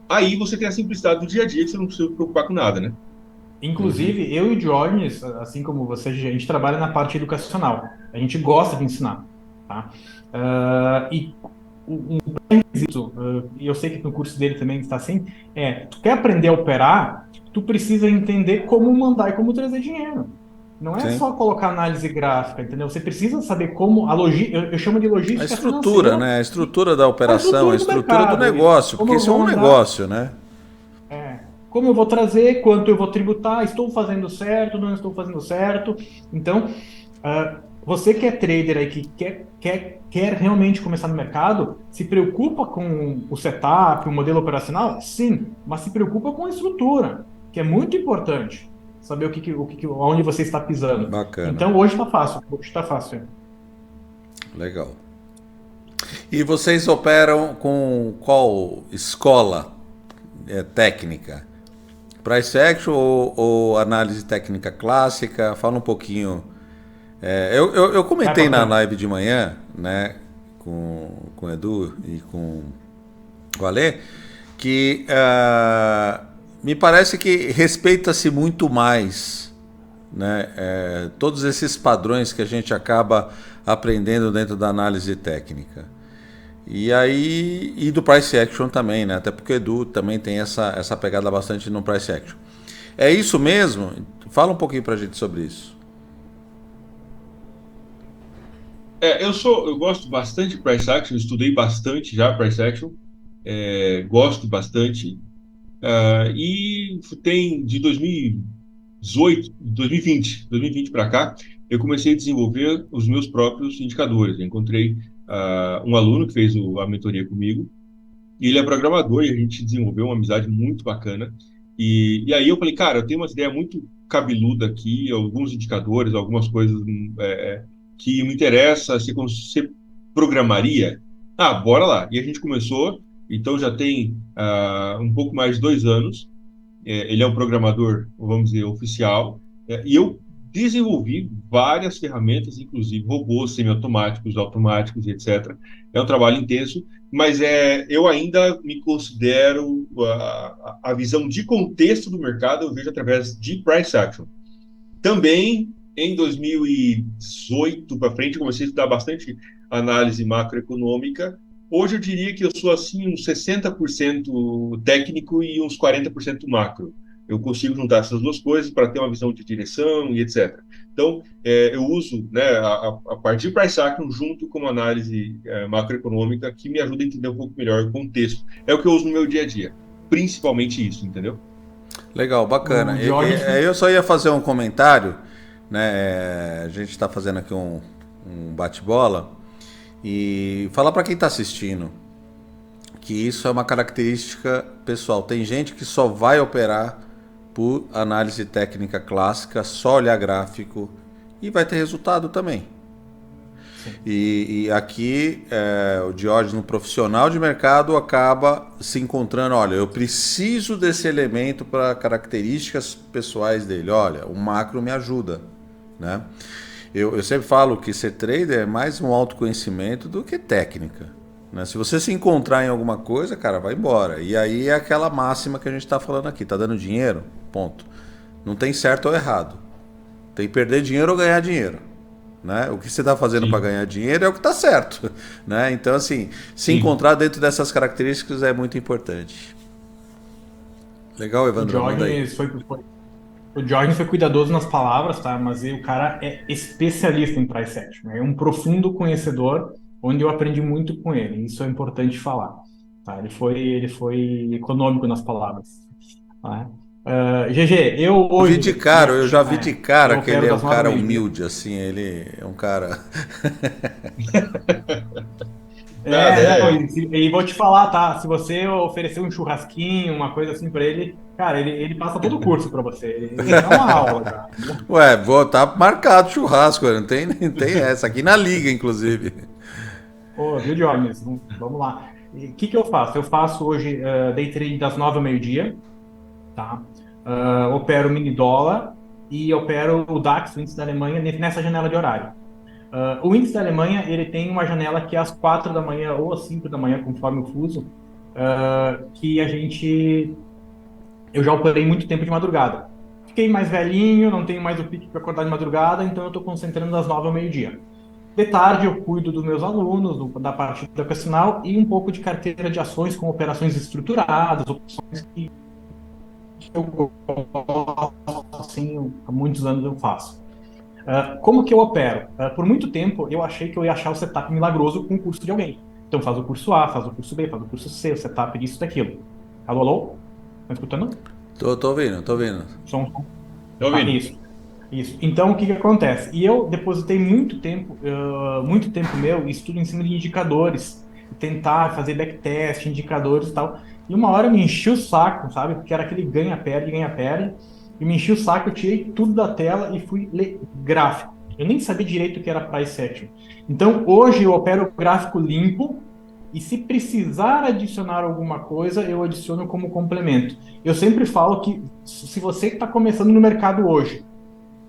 B: Aí você tem a simplicidade do dia a dia, que você não precisa se preocupar com nada, né?
A: Uhum.
C: inclusive, eu e o Diógenes, assim como você, a gente trabalha na parte educacional. A gente gosta de ensinar, tá? E e eu sei que no curso dele também está assim, tu quer aprender a operar, tu precisa entender como mandar e como trazer dinheiro. Não é
A: Sim.
C: só colocar análise gráfica, entendeu? Você precisa saber como a logística, eu chamo de
A: A
C: logística
A: estrutura,
C: financeira
A: né? A
C: e
A: estrutura da
C: a
A: operação, a
C: estrutura do
A: estrutura do
C: mercado, isso.
A: negócio,
C: Como
A: porque
C: eu
A: isso é
C: vou
A: um
C: mandar,
A: negócio, né?
C: como eu vou trazer, quanto eu vou tributar, estou fazendo certo, não estou fazendo certo. Então, você que é trader aí, que quer realmente começar no mercado, se preocupa com o setup, o modelo operacional? Sim, mas se preocupa com a estrutura, que é muito importante. Saber onde você está pisando.
A: Bacana.
C: Então, hoje está fácil.
A: Legal. E vocês operam com qual escola técnica? Price action ou análise técnica clássica? Fala um pouquinho. Eu
C: Vai,
A: comentei na
C: patrão.
A: live de manhã, né, com o Edu e com o Alê, que me parece que respeita-se muito mais, né, todos esses padrões que a gente acaba aprendendo dentro da análise técnica. E aí, e do price action também, né? Até porque o Edu também tem essa pegada bastante no price action. É isso mesmo? Fala um pouquinho pra gente sobre isso.
B: Eu gosto bastante de price action, estudei bastante já price action, gosto bastante. E tem de 2018, 2020 para cá, eu comecei a desenvolver os meus próprios indicadores. Eu encontrei um aluno que fez a mentoria comigo, e ele é programador e a gente desenvolveu uma amizade muito bacana. E aí eu falei, cara, eu tenho uma ideia muito cabeluda aqui, alguns indicadores, algumas coisas que me interessa, você programaria? Ah, bora lá. E a gente começou, então já tem um pouco mais de 2 anos. Ele é um programador, vamos dizer, oficial, e eu desenvolvi várias ferramentas, inclusive robôs semiautomáticos, automáticos, etc. É um trabalho intenso, mas eu ainda me considero a visão de contexto do mercado, eu vejo através de price action. Também, em 2018 para frente, eu comecei a estudar bastante análise macroeconômica. Hoje eu diria que eu sou assim uns 60% técnico e uns 40% macro. Eu consigo juntar essas duas coisas para ter uma visão de direção e etc. Então, eu uso, né, a partir de price action junto com uma análise macroeconômica que me ajuda a entender um pouco melhor o contexto. É o que eu uso no meu dia a dia. Principalmente isso, entendeu?
A: Legal, bacana.
C: O Diógenes,
A: Eu só ia fazer um comentário, né? A gente está fazendo aqui um bate-bola e falar para quem está assistindo que isso é uma característica pessoal. Tem gente que só vai operar por análise técnica clássica, só olhar gráfico e vai ter resultado também. E aqui o Diógenes, no profissional de mercado, acaba se encontrando, olha, eu preciso desse elemento para características pessoais dele. Olha, o macro me ajuda, né? Eu sempre falo que ser trader é mais um autoconhecimento do que técnica, né? Se você se encontrar em alguma coisa, cara, vai embora. E aí é aquela máxima que a gente está falando aqui, tá dando dinheiro? Ponto. Não tem certo ou errado. Tem que perder dinheiro ou ganhar dinheiro. Né? O que você está fazendo para ganhar dinheiro é o que está certo. Né? Então, assim, se encontrar dentro dessas características é muito importante. Legal, Evandro, manda aí.
C: O Diógenes foi cuidadoso nas palavras, tá? Mas o cara é especialista em price action. É um profundo conhecedor, onde eu aprendi muito com ele. Isso é importante falar. Tá? Ele foi econômico nas palavras. Tá? GG, eu hoje...
A: Eu já vi de cara
C: eu
A: que ele
C: opero
A: é um
C: das 9
A: cara
C: ao meio-dia.
A: humilde, assim, ele é um cara...
B: Nada,
C: Não, e vou te falar, tá? Se você oferecer um churrasquinho, uma coisa assim pra ele, cara, ele passa todo o curso pra você. Ele dá uma aula, cara.
A: Ué, vou tá marcado churrasco, não tem essa. Aqui na liga, inclusive.
C: Ô, viu, Dionis? Vamos lá. O que eu faço? Eu faço hoje day trade das 9 ao meio-dia, tá? Opero mini dólar e opero o DAX, o índice da Alemanha, nessa janela de horário. O índice da Alemanha, ele tem uma janela que é às 4 da manhã ou às 5 da manhã, conforme o fuso, que eu já operei muito tempo de madrugada. Fiquei mais velhinho, não tenho mais o pique para acordar de madrugada, então eu estou concentrando das 9 ao meio-dia. De tarde eu cuido dos meus alunos, da parte educacional e um pouco de carteira de ações com operações estruturadas, opções que eu gosto, assim, há muitos anos eu faço. Como que eu opero? Por muito tempo eu achei que eu ia achar o setup milagroso com o curso de alguém. Então faz o curso A, faz o curso B, faz o curso C, o setup disso, daquilo. Alô, alô? Tá escutando?
A: Tô ouvindo, tô ouvindo.
C: Som.
B: tá ouvindo?
C: Isso. Isso. Então, o que que acontece? E eu depositei muito tempo meu em estudo em cima de indicadores, tentar fazer backtest, indicadores e tal. E uma hora eu me enchi o saco, sabe? Porque era aquele ganha-perde, e me enchi o saco, eu tirei tudo da tela e fui ler gráfico. Eu nem sabia direito o que era price action. Então, hoje eu opero gráfico limpo, e se precisar adicionar alguma coisa, eu adiciono como complemento. Eu sempre falo que se você está começando no mercado hoje,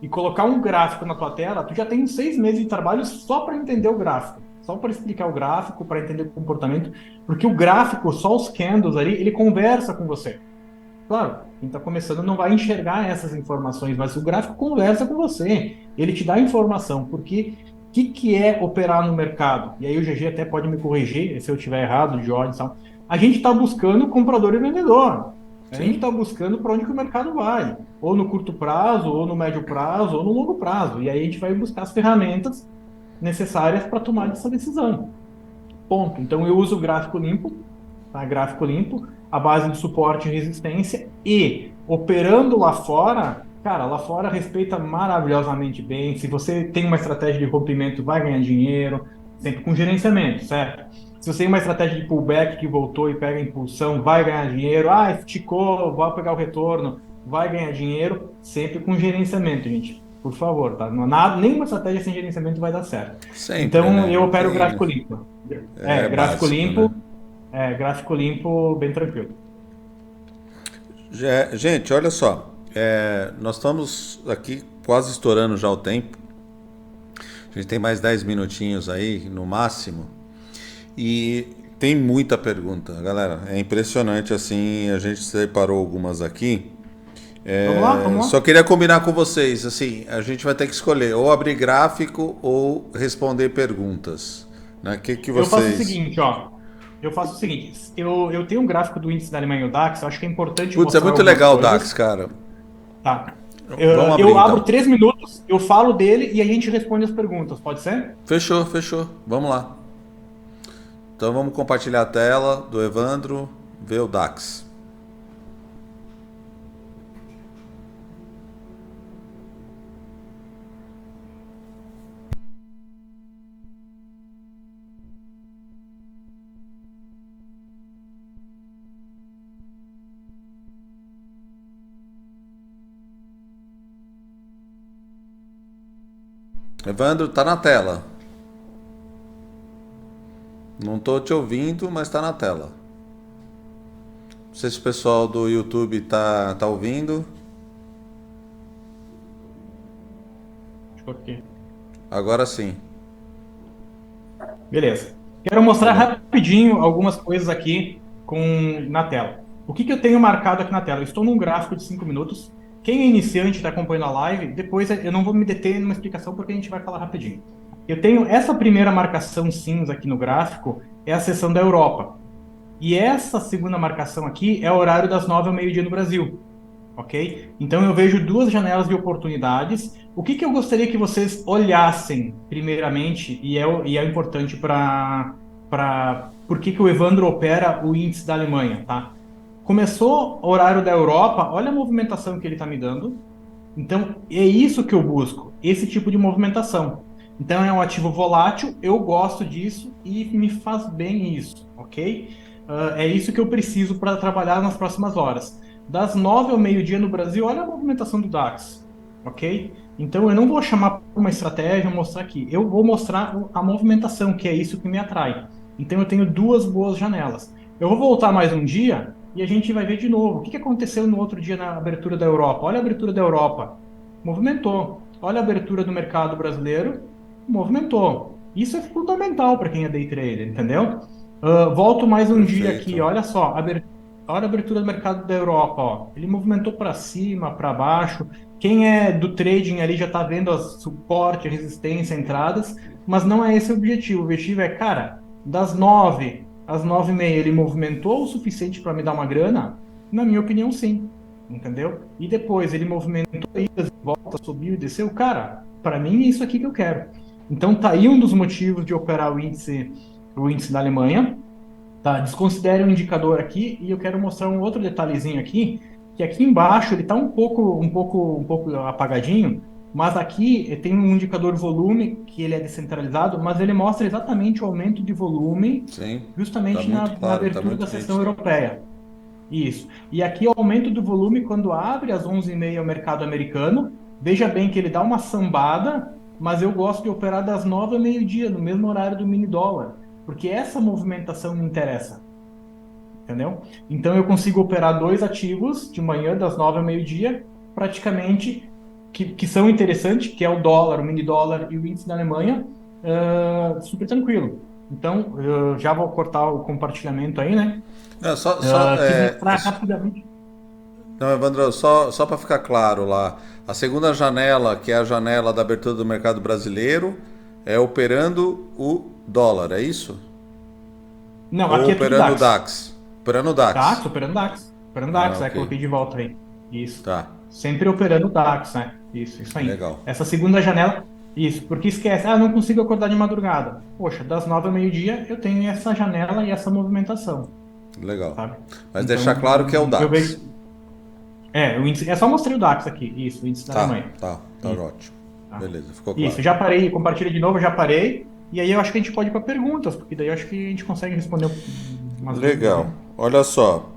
C: e colocar um gráfico na tua tela, tu já tem uns 6 meses de trabalho só para entender o gráfico, só para explicar o gráfico, para entender o comportamento, porque o gráfico, só os candles ali, ele conversa com você. Claro, quem está começando não vai enxergar essas informações, mas o gráfico conversa com você, ele te dá informação, porque o que é operar no mercado? E aí o GG até pode me corrigir se eu estiver errado, Jorge, a gente está buscando comprador e vendedor. A gente está buscando para onde que o mercado vai, ou no curto prazo, ou no médio prazo, ou no longo prazo. E aí a gente vai buscar as ferramentas necessárias para tomar essa decisão. Ponto. Então eu uso o gráfico limpo, tá? Gráfico limpo, a base de suporte e resistência, e operando lá fora, cara, lá fora respeita maravilhosamente bem. Se você tem uma estratégia de rompimento, vai ganhar dinheiro, sempre com gerenciamento, certo? Se você tem uma estratégia de pullback que voltou e pega impulsão, vai ganhar dinheiro. Ah, esticou, vai pegar o retorno, vai ganhar dinheiro, sempre com gerenciamento, gente. Por favor, tá? Não, nada, nenhuma estratégia sem gerenciamento vai dar certo.
A: Sempre,
C: Então,
A: né?
C: eu
A: Não
C: opero
A: tem...
C: gráfico limpo. Gráfico
A: básico,
C: limpo,
A: né?
C: gráfico limpo, bem tranquilo.
A: Gente, olha só. Nós estamos aqui quase estourando já o tempo. A gente tem mais 10 minutinhos aí, no máximo. E tem muita pergunta, galera. É impressionante, assim, a gente separou algumas aqui.
C: Vamos
A: Só
C: lá.
A: queria combinar com vocês, assim, a gente vai ter que escolher ou abrir gráfico ou responder perguntas. Né? Que
C: Eu faço o
A: vocês...
C: seguinte, ó. Eu faço o seguinte, eu tenho um gráfico do índice da Alemanha, o DAX, eu acho que é importante
A: Putz, é
C: mostrar
A: muito
C: algumas
A: legal o DAX,
C: coisas.
A: cara.
C: Tá.
A: Vamos abrir
C: Eu abro
A: então.
C: 3 minutos, eu falo dele e a gente responde as perguntas, pode ser?
A: Fechou, fechou. Vamos lá. Então vamos compartilhar a tela do Evandro, ver o DAX. Evandro, tá na tela. Não tô te ouvindo, mas tá na tela. Não sei se o pessoal do YouTube tá ouvindo.
C: Porque...
A: Agora sim.
C: Beleza. Quero mostrar
A: Tá bom.
C: rapidinho algumas coisas aqui na tela. O que eu tenho marcado aqui na tela? Eu estou num gráfico de 5 minutos. Quem é iniciante está acompanhando a live, depois eu não vou me deter numa explicação porque a gente vai falar rapidinho. Eu tenho essa primeira marcação cinza aqui no gráfico, é a seção da Europa. E essa segunda marcação aqui é o horário das 9 ao meio-dia no Brasil. Ok? Então eu vejo duas janelas de oportunidades. O que eu gostaria que vocês olhassem primeiramente, e é importante por que o Evandro opera o índice da Alemanha, tá? Começou o horário da Europa, olha a movimentação que ele está me dando. Então é isso que eu busco, esse tipo de movimentação. Então é um ativo volátil, eu gosto disso e me faz bem isso, ok? É isso que eu preciso para trabalhar nas próximas horas. Das 9 ao meio-dia no Brasil, olha a movimentação do DAX, ok? Então eu não vou chamar uma estratégia, mostrar aqui. Eu vou mostrar a movimentação, que é isso que me atrai. Então eu tenho duas boas janelas. Eu vou voltar mais um dia e a gente vai ver de novo. O que aconteceu no outro dia na abertura da Europa? Olha a abertura da Europa. Movimentou. Olha a abertura do mercado brasileiro. Movimentou. Isso é fundamental para quem é day trader, entendeu? Volto mais um dia aqui. Olha só. Olha a abertura do mercado da Europa. Ó. Ele movimentou para cima, para baixo. Quem é do trading ali já está vendo as suporte, resistência, entradas. Mas não é esse o objetivo. O objetivo é, cara, das 9 às 9h30 ele movimentou o suficiente para me dar uma grana? Na minha opinião, sim. Entendeu? E depois ele movimentou idas, volta, subiu e desceu. Cara, para mim é isso aqui que eu quero. Então tá aí um dos motivos de operar o índice da Alemanha. Tá? Desconsidere um indicador aqui e eu quero mostrar um outro detalhezinho aqui, que aqui embaixo ele está um pouco apagadinho, mas aqui tem um indicador volume, que ele é descentralizado, mas ele mostra exatamente o aumento de volume.
A: Sim,
C: justamente
A: tá muito
C: na abertura da sessão europeia. Isso. E aqui o aumento do volume quando abre às 11h30 o mercado americano. Veja bem que ele dá uma sambada, mas eu gosto de operar das 9 ao meio-dia, no mesmo horário do mini dólar, porque essa movimentação me interessa. Entendeu? Então eu consigo operar dois ativos de manhã, das 9 ao meio-dia, praticamente, que são interessantes, que é o dólar, o mini dólar e o índice da Alemanha, super tranquilo. Então, eu já vou cortar o compartilhamento aí, né?
A: Não,
C: Rapidamente.
A: Não, Evandro, só para ficar claro lá, a segunda janela, que é a janela da abertura do mercado brasileiro, é operando o dólar, é isso?
C: Não,
A: Ou
C: aqui é
A: operando
C: tudo
A: o DAX? Operando o DAX.
C: DAX, operando DAX. Operando DAX,
A: okay.
C: Coloquei de volta aí. Isso.
A: Tá.
C: Sempre operando DAX, né? Isso aí.
A: Legal.
C: Essa segunda janela, isso, porque esquece, não consigo acordar de madrugada. Poxa, das 9 ao meio-dia eu tenho essa janela e essa movimentação.
A: Legal.
C: Sabe?
A: Mas
C: então,
A: deixar claro que é o DAX.
C: Eu vejo... o índice, só mostrei o DAX aqui, isso, o índice da Alemanha.
A: Tá ótimo. Tá. Beleza, ficou claro.
C: Isso, já parei, compartilha de novo, já parei. E aí eu acho que a gente pode ir para perguntas, porque daí eu acho que a gente consegue responder umas
A: Legal.
C: dúvidas, né?
A: Olha só.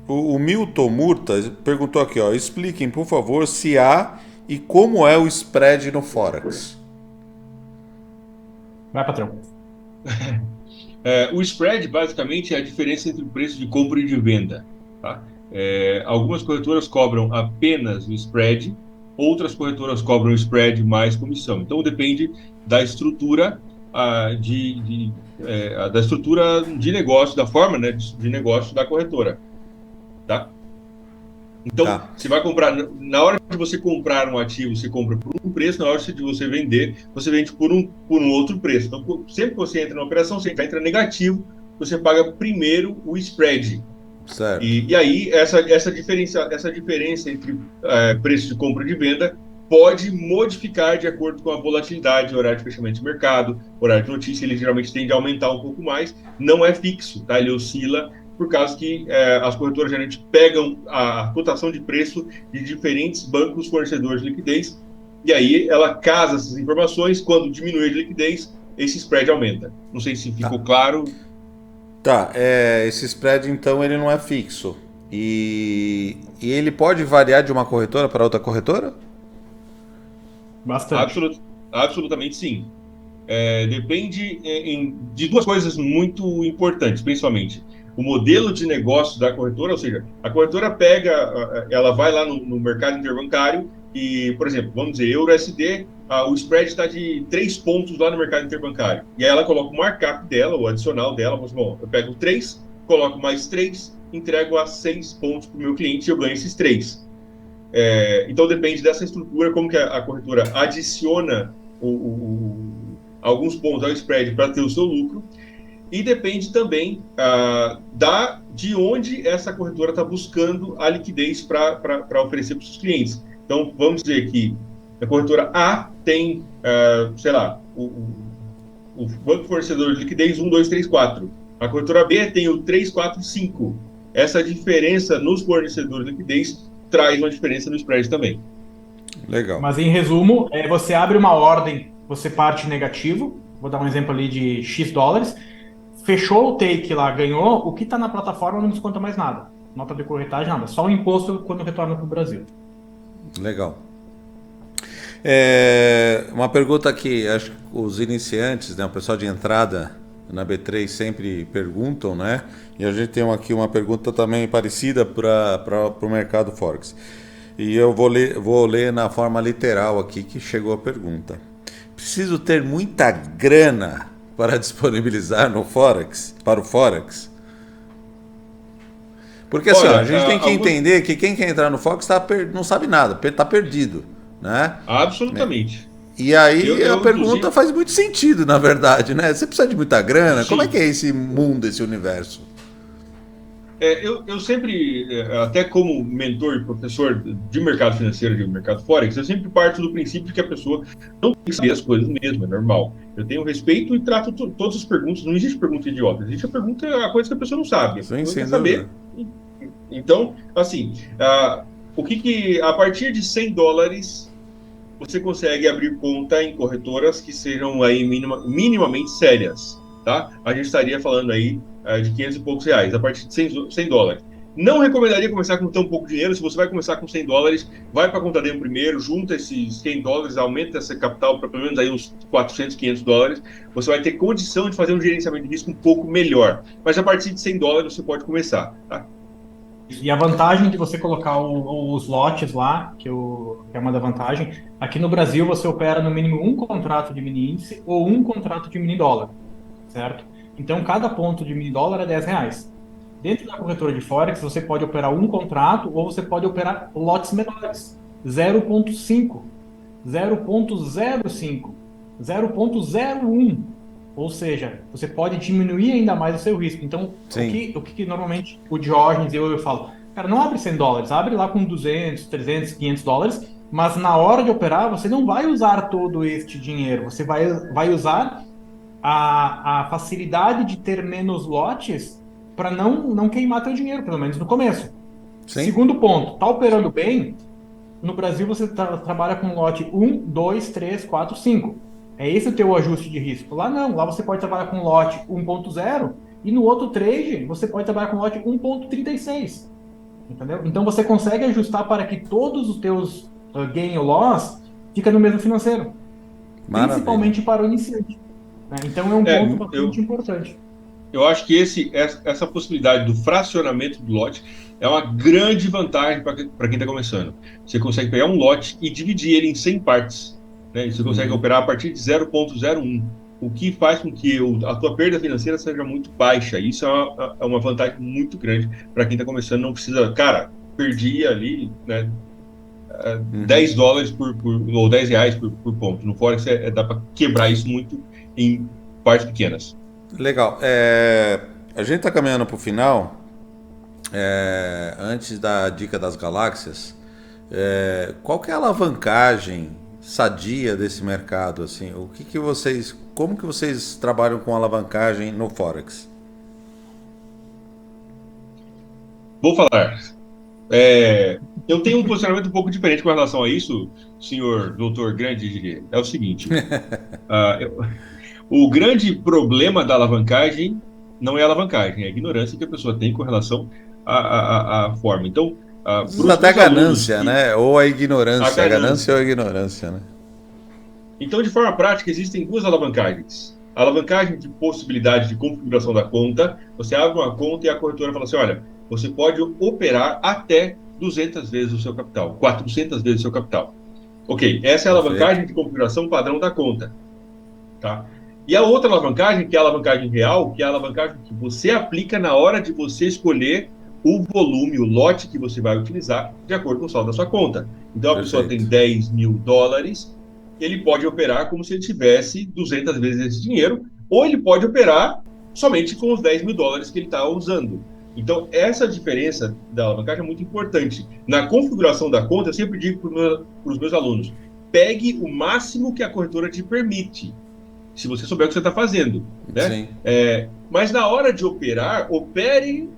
A: O Milton Murta perguntou aqui, ó. Expliquem, por favor, se há e como é o spread no Forex.
C: Vai, patrão.
B: O spread, basicamente, é a diferença entre o preço de compra e de venda. Tá? Algumas corretoras cobram apenas o spread, outras corretoras cobram o spread mais comissão. Então, depende da estrutura da estrutura de negócio, da forma, né, de negócio da corretora. Tá? Então, você vai comprar, na hora de você comprar um ativo, você compra por um preço, na hora de você vender, você vende por um outro preço. Então, sempre que você entra na operação, você entra negativo, você paga primeiro o spread.
A: Certo.
B: E aí, essa diferença entre preço de compra e de venda pode modificar de acordo com a volatilidade, horário de fechamento de mercado, horário de notícia, ele geralmente tende a aumentar um pouco mais, não é fixo, tá? Ele oscila por causa que as corretoras geralmente pegam a cotação de preço de diferentes bancos fornecedores de liquidez, e aí ela casa essas informações, quando diminui a liquidez, esse spread aumenta. Não sei se ficou claro.
A: Tá, esse spread então ele não é fixo. E ele pode variar de uma corretora para outra corretora?
C: Bastante.
B: Absolutamente sim. depende de duas coisas muito importantes, principalmente. O modelo de negócio da corretora, ou seja, a corretora ela vai lá no mercado interbancário e, por exemplo, vamos dizer, Euro-USD, o spread está de 3 pontos lá no mercado interbancário. E aí ela coloca o markup dela, o adicional dela, mas, bom, eu pego 3, coloco mais 3, entrego a 6 pontos para o meu cliente e eu ganho esses 3. Então depende dessa estrutura, como que a corretora adiciona alguns pontos ao spread para ter o seu lucro, e depende também de onde essa corretora está buscando a liquidez para oferecer para os seus clientes. Então, vamos dizer que a corretora A tem, sei lá, o banco fornecedor de liquidez 1, 2, 3, 4. A corretora B tem o 3, 4, 5. Essa diferença nos fornecedores de liquidez traz uma diferença no spread também.
A: Legal.
C: Mas em resumo, você abre uma ordem, você parte negativo, vou dar um exemplo ali de X dólares, fechou o take lá, ganhou, o que está na plataforma não desconta mais nada. Nota de corretagem, nada. Só o imposto quando retorna para o Brasil.
A: Legal. Uma pergunta que acho que os iniciantes, né, o pessoal de entrada na B3 sempre perguntam, né? E a gente tem aqui uma pergunta também parecida para o mercado Forex. E eu vou ler na forma literal aqui que chegou a pergunta. Preciso ter muita grana para disponibilizar no Forex, para o Forex? Porque assim, a gente tem que entender que quem quer entrar no Forex não sabe nada, está perdido, né?
B: Absolutamente.
A: E aí a pergunta faz muito sentido, na verdade, né? Você precisa de muita grana? Sim. Como é que é esse mundo, esse universo?
B: Eu sempre, até como mentor e professor de mercado financeiro, de mercado Forex, eu sempre parto do princípio que a pessoa não tem que saber as coisas mesmo, é normal. Eu tenho respeito e trato todas as perguntas, não existe pergunta idiota, existe a coisa que a pessoa não sabe.
A: Sim, sem
B: saber. Então, assim, a partir de 100 dólares, você consegue abrir conta em corretoras que sejam aí minimamente sérias, tá? A gente estaria falando aí de 500 e poucos reais, a partir de 100 dólares. Não recomendaria começar com tão pouco dinheiro. Se você vai começar com 100 dólares, vai para a conta demo primeiro, junta esses 100 dólares, aumenta essa capital para pelo menos aí uns 400, 500 dólares. Você vai ter condição de fazer um gerenciamento de risco um pouco melhor. Mas a partir de 100 dólares você pode começar, tá?
C: E a vantagem de você colocar os lotes lá, que é uma da vantagem, aqui no Brasil você opera no mínimo um contrato de mini índice ou um contrato de mini dólar, certo? Então cada ponto de mini dólar é R$10. Dentro da corretora de Forex você pode operar um contrato ou você pode operar lotes menores, 0.5, 0.05, 0.01. Ou seja, você pode diminuir ainda mais o seu risco. Então, o que normalmente o Diógenes e eu falo, cara, não abre 100 dólares, abre lá com 200, 300, 500 dólares, mas na hora de operar, você não vai usar todo este dinheiro, você vai usar a facilidade de ter menos lotes para não queimar teu dinheiro, pelo menos no começo. Sim. Segundo ponto, tá operando bem, no Brasil você trabalha com lote 1, 2, 3, 4, 5. É esse o teu ajuste de risco. Lá não, lá você pode trabalhar com lote 1.0 e no outro trade você pode trabalhar com lote 1.36. Entendeu? Então você consegue ajustar para que todos os teus gain ou loss fiquem no mesmo financeiro. Maravilha. Principalmente para o iniciante. Né? Então é um ponto bastante importante.
B: Eu acho que essa possibilidade do fracionamento do lote é uma grande vantagem para quem está começando. Você consegue pegar um lote e dividir ele em 100 partes. Né? Você consegue operar a partir de 0.01, o que faz com que a tua perda financeira seja muito baixa. Isso é uma vantagem muito grande para quem está começando. Não precisa, cara, perdi ali, né, 10 dólares ou 10 reais por ponto. No Forex dá para quebrar isso muito em partes pequenas.
A: Legal. A gente está caminhando para o final. Antes da dica das galáxias, qual que é a alavancagem sadia desse mercado, assim? Como que vocês trabalham com alavancagem no Forex?
B: Vou falar. Eu tenho um posicionamento um pouco diferente com relação a isso, senhor doutor Grande. É o seguinte: o grande problema da alavancagem não é a alavancagem, é a ignorância que a pessoa tem com relação à forma. Então,
A: até a ganância, né? Ou a ignorância. A ganância ou a ignorância, né?
B: Então, de forma prática, existem duas alavancagens. A alavancagem de possibilidade de configuração da conta. Você abre uma conta e a corretora fala assim, olha, você pode operar até 200 vezes o seu capital, 400 vezes o seu capital. Ok, essa é a
A: Perfeito.
B: alavancagem de configuração padrão da conta. Tá? E a outra alavancagem, que é a alavancagem real, que é a alavancagem que você aplica na hora de você escolher o volume, o lote que você vai utilizar, de acordo com o saldo da sua conta. Então, a pessoa tem
A: Perfeito.
B: 10 mil dólares, ele pode operar como se ele tivesse 200 vezes esse dinheiro, ou ele pode operar somente com os 10 mil dólares que ele está usando. Então, essa diferença da alavancagem é muito importante. Na configuração da conta, eu sempre digo para os meus alunos, pegue o máximo que a corretora te permite, se você souber o que você está fazendo, né?
A: Sim.
B: Mas na hora de operar, opere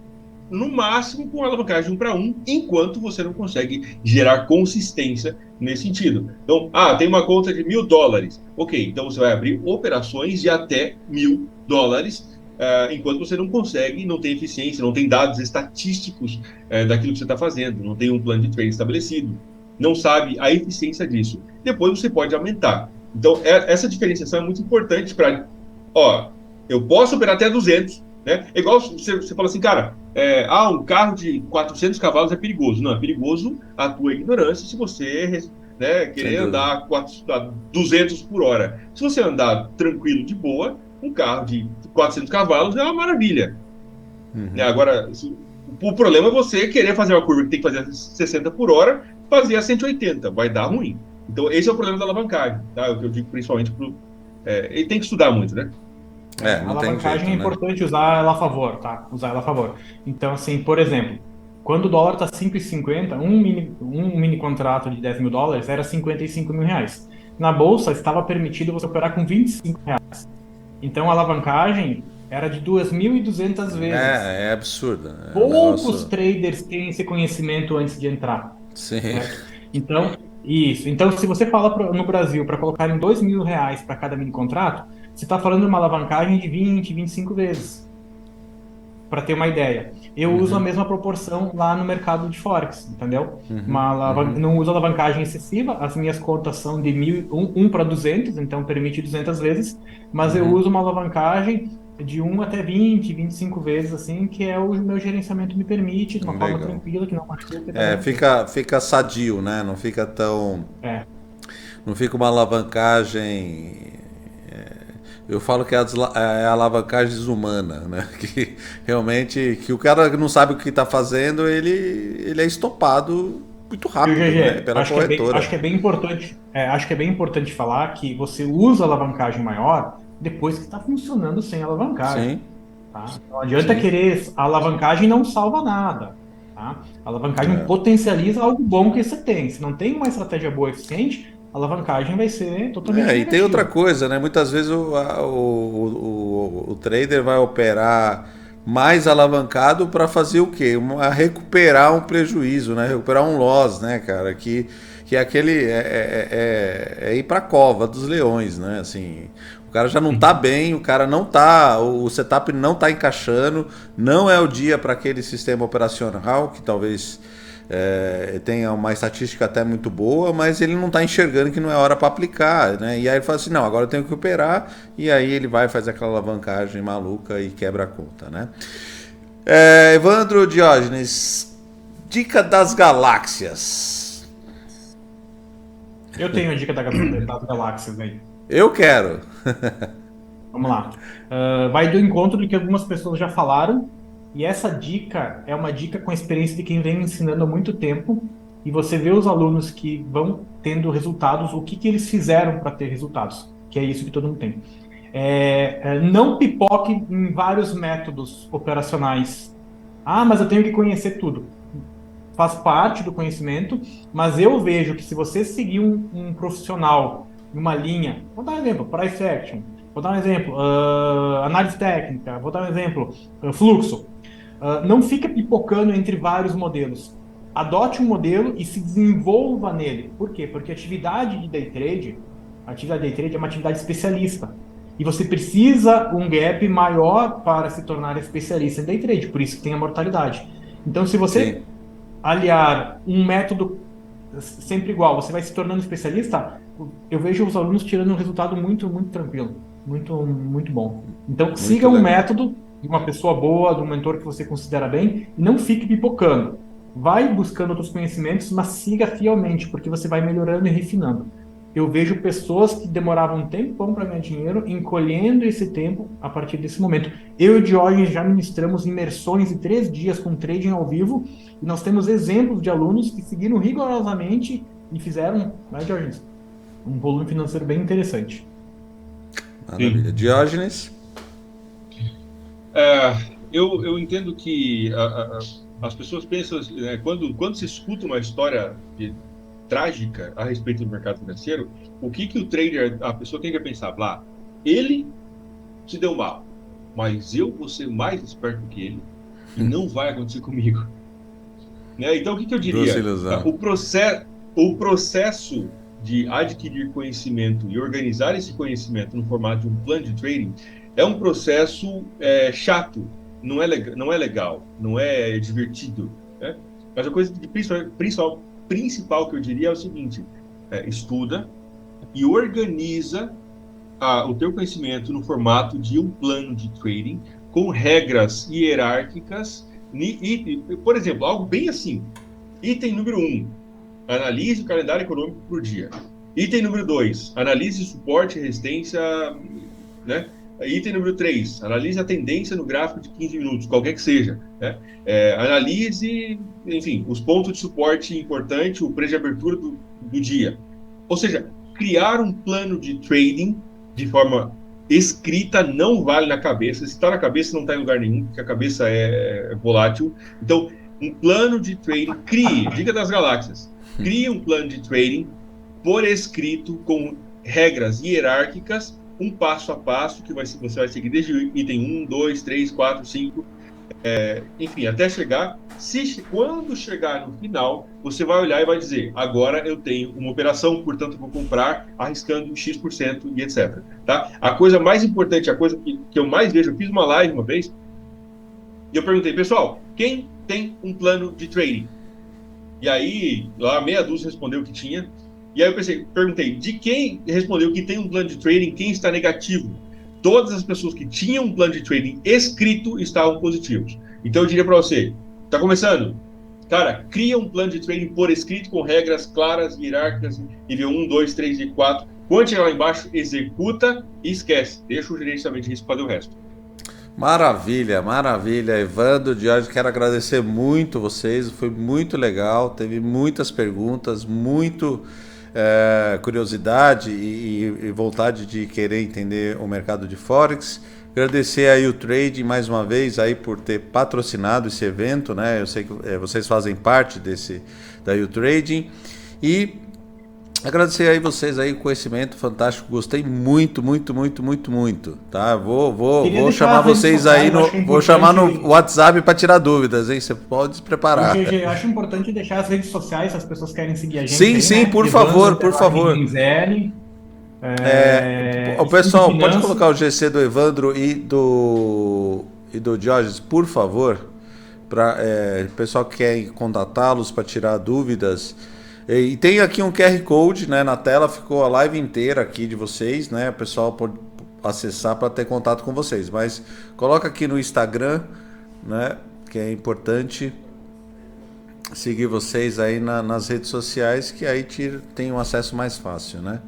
B: no máximo com alavancagem 1 para 1, enquanto você não consegue gerar consistência nesse sentido. Então, tem uma conta de 1.000 dólares. Ok, então você vai abrir operações de até 1.000 dólares, enquanto você não consegue, não tem eficiência, não tem dados estatísticos daquilo que você está fazendo, não tem um plano de trade estabelecido, não sabe a eficiência disso. Depois você pode aumentar. Então, essa diferenciação é muito importante para... eu posso operar até 200, né? É igual você fala assim, cara, um carro de 400 cavalos é perigoso. Não, é perigoso a tua ignorância se você querer andar 200 por hora. Se você andar tranquilo, de boa, um carro de 400 cavalos é uma maravilha.
A: Uhum.
B: Agora, o problema é você querer fazer uma curva que tem que fazer a 60 por hora, fazer a 180. Vai dar ruim. Então, esse é o problema da alavancagem, tá? Eu digo principalmente ele tem que estudar muito, né?
C: A
A: não tem
C: alavancagem
A: jeito,
C: é
A: né?
C: importante usar ela a favor, tá? Usar ela a favor. Então, assim, por exemplo, quando o dólar tá 5,50, um mini contrato de 10 mil dólares era 55 mil reais. Na bolsa, estava permitido você operar com 25 reais. Então, a alavancagem era de 2.200 vezes.
A: É absurdo.
C: Poucos traders têm esse conhecimento antes de entrar.
A: Sim.
C: Certo? Então, isso. Então, se você fala no Brasil para colocar em 2 mil reais para cada mini contrato, você está falando de uma alavancagem de 20, 25 vezes. Para ter uma ideia. Eu uso a mesma proporção lá no mercado de Forex, entendeu? Não uso alavancagem excessiva, as minhas contas são de 1 para 200, então permite 200 vezes, mas eu uso uma alavancagem de 1 até 20, 25 vezes, assim, que é o meu gerenciamento me permite, de uma forma tranquila, que não machuca.
A: Fica sadio, né? Não fica tão... Não fica uma alavancagem... Eu falo que é a alavancagem desumana, né? Que realmente, que o cara não sabe o que está fazendo, ele é estopado muito rápido, né? Pela corretora.
C: Acho que é bem importante. Acho que é bem importante falar que você usa alavancagem maior depois que está funcionando sem alavancagem.
A: Sim.
C: Tá? Não adianta querer. A alavancagem não salva nada. Tá? A alavancagem potencializa algo bom que você tem. Se não tem uma estratégia boa e eficiente, a alavancagem vai ser totalmente negativa.
A: E tem outra coisa, né? Muitas vezes o trader vai operar mais alavancado para fazer o quê? Recuperar um prejuízo, né? Recuperar um loss, né, cara? Que é aquele... ir para a cova dos leões, né? Assim, o cara já não tá bem, o cara não tá... O setup não tá encaixando, não é o dia para aquele sistema operacional que talvez... tenha uma estatística até muito boa, mas ele não está enxergando que não é hora para aplicar, né? E aí ele fala assim, não, agora eu tenho que operar, e aí ele vai fazer aquela alavancagem maluca e quebra a conta, né? Evandro Diógenes, dica das galáxias.
C: Eu tenho a dica das galáxias aí.
A: Eu quero.
C: Vamos lá. Vai do encontro do que algumas pessoas já falaram. E essa dica é uma dica com a experiência de quem vem ensinando há muito tempo. E você vê os alunos que vão tendo resultados, o que eles fizeram para ter resultados. Que é isso que todo mundo tem. Não pipoque em vários métodos operacionais. Mas eu tenho que conhecer tudo. Faz parte do conhecimento, mas eu vejo que se você seguir um profissional em uma linha, vou dar um exemplo, price action, vou dar um exemplo, análise técnica, vou dar um exemplo, fluxo. Não fica pipocando entre vários modelos. Adote um modelo e se desenvolva nele. Por quê? Porque a atividade de day trade é uma atividade especialista. E você precisa um gap maior para se tornar especialista em day trade. Por isso que tem a mortalidade. Então, se você aliar um método sempre igual. Você vai se tornando especialista, eu vejo os alunos tirando um resultado muito, muito tranquilo, muito, muito bom. Então, siga
A: Muito
C: um
A: legal.
C: método de uma pessoa boa, de um mentor que você considera bem, e não fique pipocando. Vai buscando outros conhecimentos, mas siga fielmente, porque você vai melhorando e refinando. Eu vejo pessoas que demoravam um tempão para ganhar dinheiro, encolhendo esse tempo a partir desse momento. Eu e o Diógenes já ministramos imersões de 3 dias com trading ao vivo, e nós temos exemplos de alunos que seguiram rigorosamente e fizeram, né, Diógenes, um volume financeiro bem interessante.
A: Maravilha.
B: Sim.
A: Diógenes?
B: É, eu entendo que as pessoas pensam, né, quando se escuta uma história trágica a respeito do mercado financeiro, o que o trader, a pessoa tem que pensar? Lá, ele se deu mal, mas eu vou ser mais esperto que ele e não vai acontecer comigo. Né? Então, o que eu
A: Doce
B: diria?
A: ilusão.
B: O processo de adquirir conhecimento e organizar esse conhecimento no formato de um plano de trading é um processo chato, não é legal, não é divertido. Né? Mas a coisa principal que eu diria é o seguinte: estuda e organiza o teu conhecimento no formato de um plano de trading com regras hierárquicas. Por exemplo, algo bem assim. Item número 1, analise o calendário econômico por dia. Item número 2, analise suporte e resistência, né? Item número 3, analise a tendência no gráfico de 15 minutos, qualquer que seja. Né? Analise, enfim, os pontos de suporte importante, o preço de abertura do dia. Ou seja, criar um plano de trading de forma escrita não vale na cabeça. Se está na cabeça, não está em lugar nenhum, porque a cabeça é volátil. Então, um plano de trading, dica das galáxias, crie um plano de trading por escrito, com regras hierárquicas, um passo a passo, que você vai seguir desde o item 1, 2, 3, 4, 5, enfim, até chegar. Quando chegar no final, você vai olhar e vai dizer: agora eu tenho uma operação, portanto, vou comprar arriscando X% e etc. Tá? A coisa mais importante, a coisa que eu mais vejo, eu fiz uma live uma vez e eu perguntei: pessoal, quem tem um plano de trading? E aí, lá meia dúzia respondeu que tinha. E aí eu perguntei: de quem respondeu que tem um plano de trading, quem está negativo? Todas as pessoas que tinham um plano de trading escrito estavam positivos. Então eu diria para você: está começando? Cara, cria um plano de trading por escrito com regras claras, hierárquicas, nível 1, 2, 3 e 4. Quando chegar lá embaixo, executa e esquece. Deixa o gerenciamento de risco fazer o resto.
A: Maravilha, maravilha, Evandro, Diógenes, quero agradecer muito vocês, foi muito legal, teve muitas perguntas, muito curiosidade e vontade de querer entender o mercado de Forex. Agradecer aí o Trade mais uma vez aí por ter patrocinado esse evento, né? Eu sei que vocês fazem parte da U-Trading e agradecer aí vocês aí o conhecimento fantástico, gostei muito, muito, muito, muito, muito, tá? Vou chamar vocês aí vou chamar no WhatsApp para tirar dúvidas, hein? Você pode se preparar.
C: GG, eu acho importante deixar as redes sociais, se as pessoas querem seguir a gente.
A: Sim,
C: aí,
A: sim,
C: né?
A: por
C: Evandro,
A: favor, por favor.
C: Grinzelli,
A: O
C: Estudo
A: pessoal, pode
C: Finanças.
A: colocar o GC do Evandro e do Diógenes, por favor, para o pessoal que quer contatá-los para tirar dúvidas. E tem aqui um QR Code, né, na tela, ficou a live inteira aqui de vocês, né? O pessoal pode acessar para ter contato com vocês. Mas coloca aqui no Instagram, né, que é importante seguir vocês aí nas redes sociais, que aí tem um acesso mais fácil, né?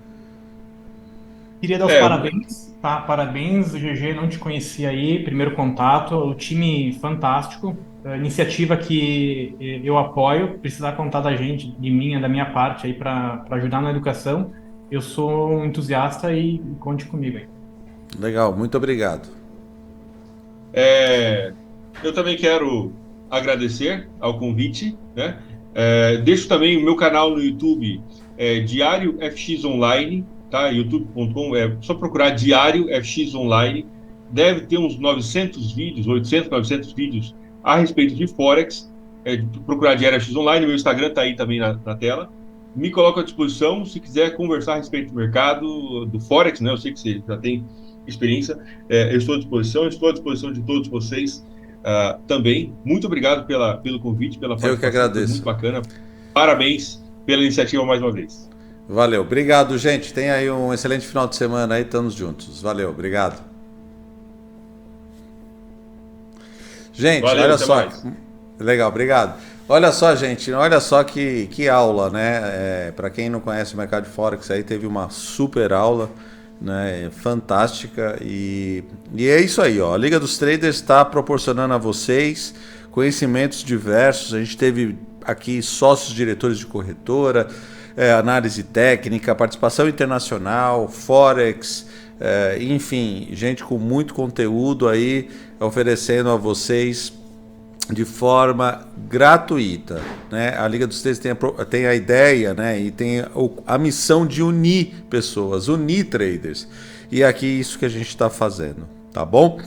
C: Queria dar os parabéns, tá? Parabéns, GG, não te conhecia aí, primeiro contato, o time fantástico, iniciativa que eu apoio, precisar contar da gente, de mim, da minha parte aí para ajudar na educação. Eu sou um entusiasta e conte comigo aí.
A: Legal, muito obrigado.
B: Eu também quero agradecer ao convite, né? Deixo também o meu canal no YouTube, Diário FX Online, tá? youtube.com, só procurar Diário FX Online. Deve ter uns 900 vídeos, 800, 900 vídeos a respeito de Forex. Procurar Diário FX Online, meu Instagram está aí também na tela. Me coloco à disposição se quiser conversar a respeito do mercado, do Forex, né? Eu sei que você já tem experiência. Eu estou à disposição de todos vocês também. Muito obrigado pelo convite, pela participação.
A: Eu que agradeço.
B: Foi muito bacana. Parabéns pela iniciativa mais uma vez.
A: Valeu. Obrigado, gente. Tenha aí um excelente final de semana aí. Estamos juntos. Valeu. Obrigado. Gente,
B: Valeu,
A: olha
B: até
A: só.
B: mais.
A: Legal, obrigado. Olha só, gente, olha só que aula, né? Para quem não conhece o mercado de Forex, aí teve uma super aula, né? Fantástica. E é isso aí, ó. A Liga dos Traders está proporcionando a vocês conhecimentos diversos. A gente teve aqui sócios diretores de corretora, análise técnica, participação internacional, Forex. Enfim, gente com muito conteúdo aí oferecendo a vocês de forma gratuita, né? A Liga dos Traders tem a ideia, né? E tem a missão de unir pessoas, unir traders. E aqui isso que a gente está fazendo, tá bom?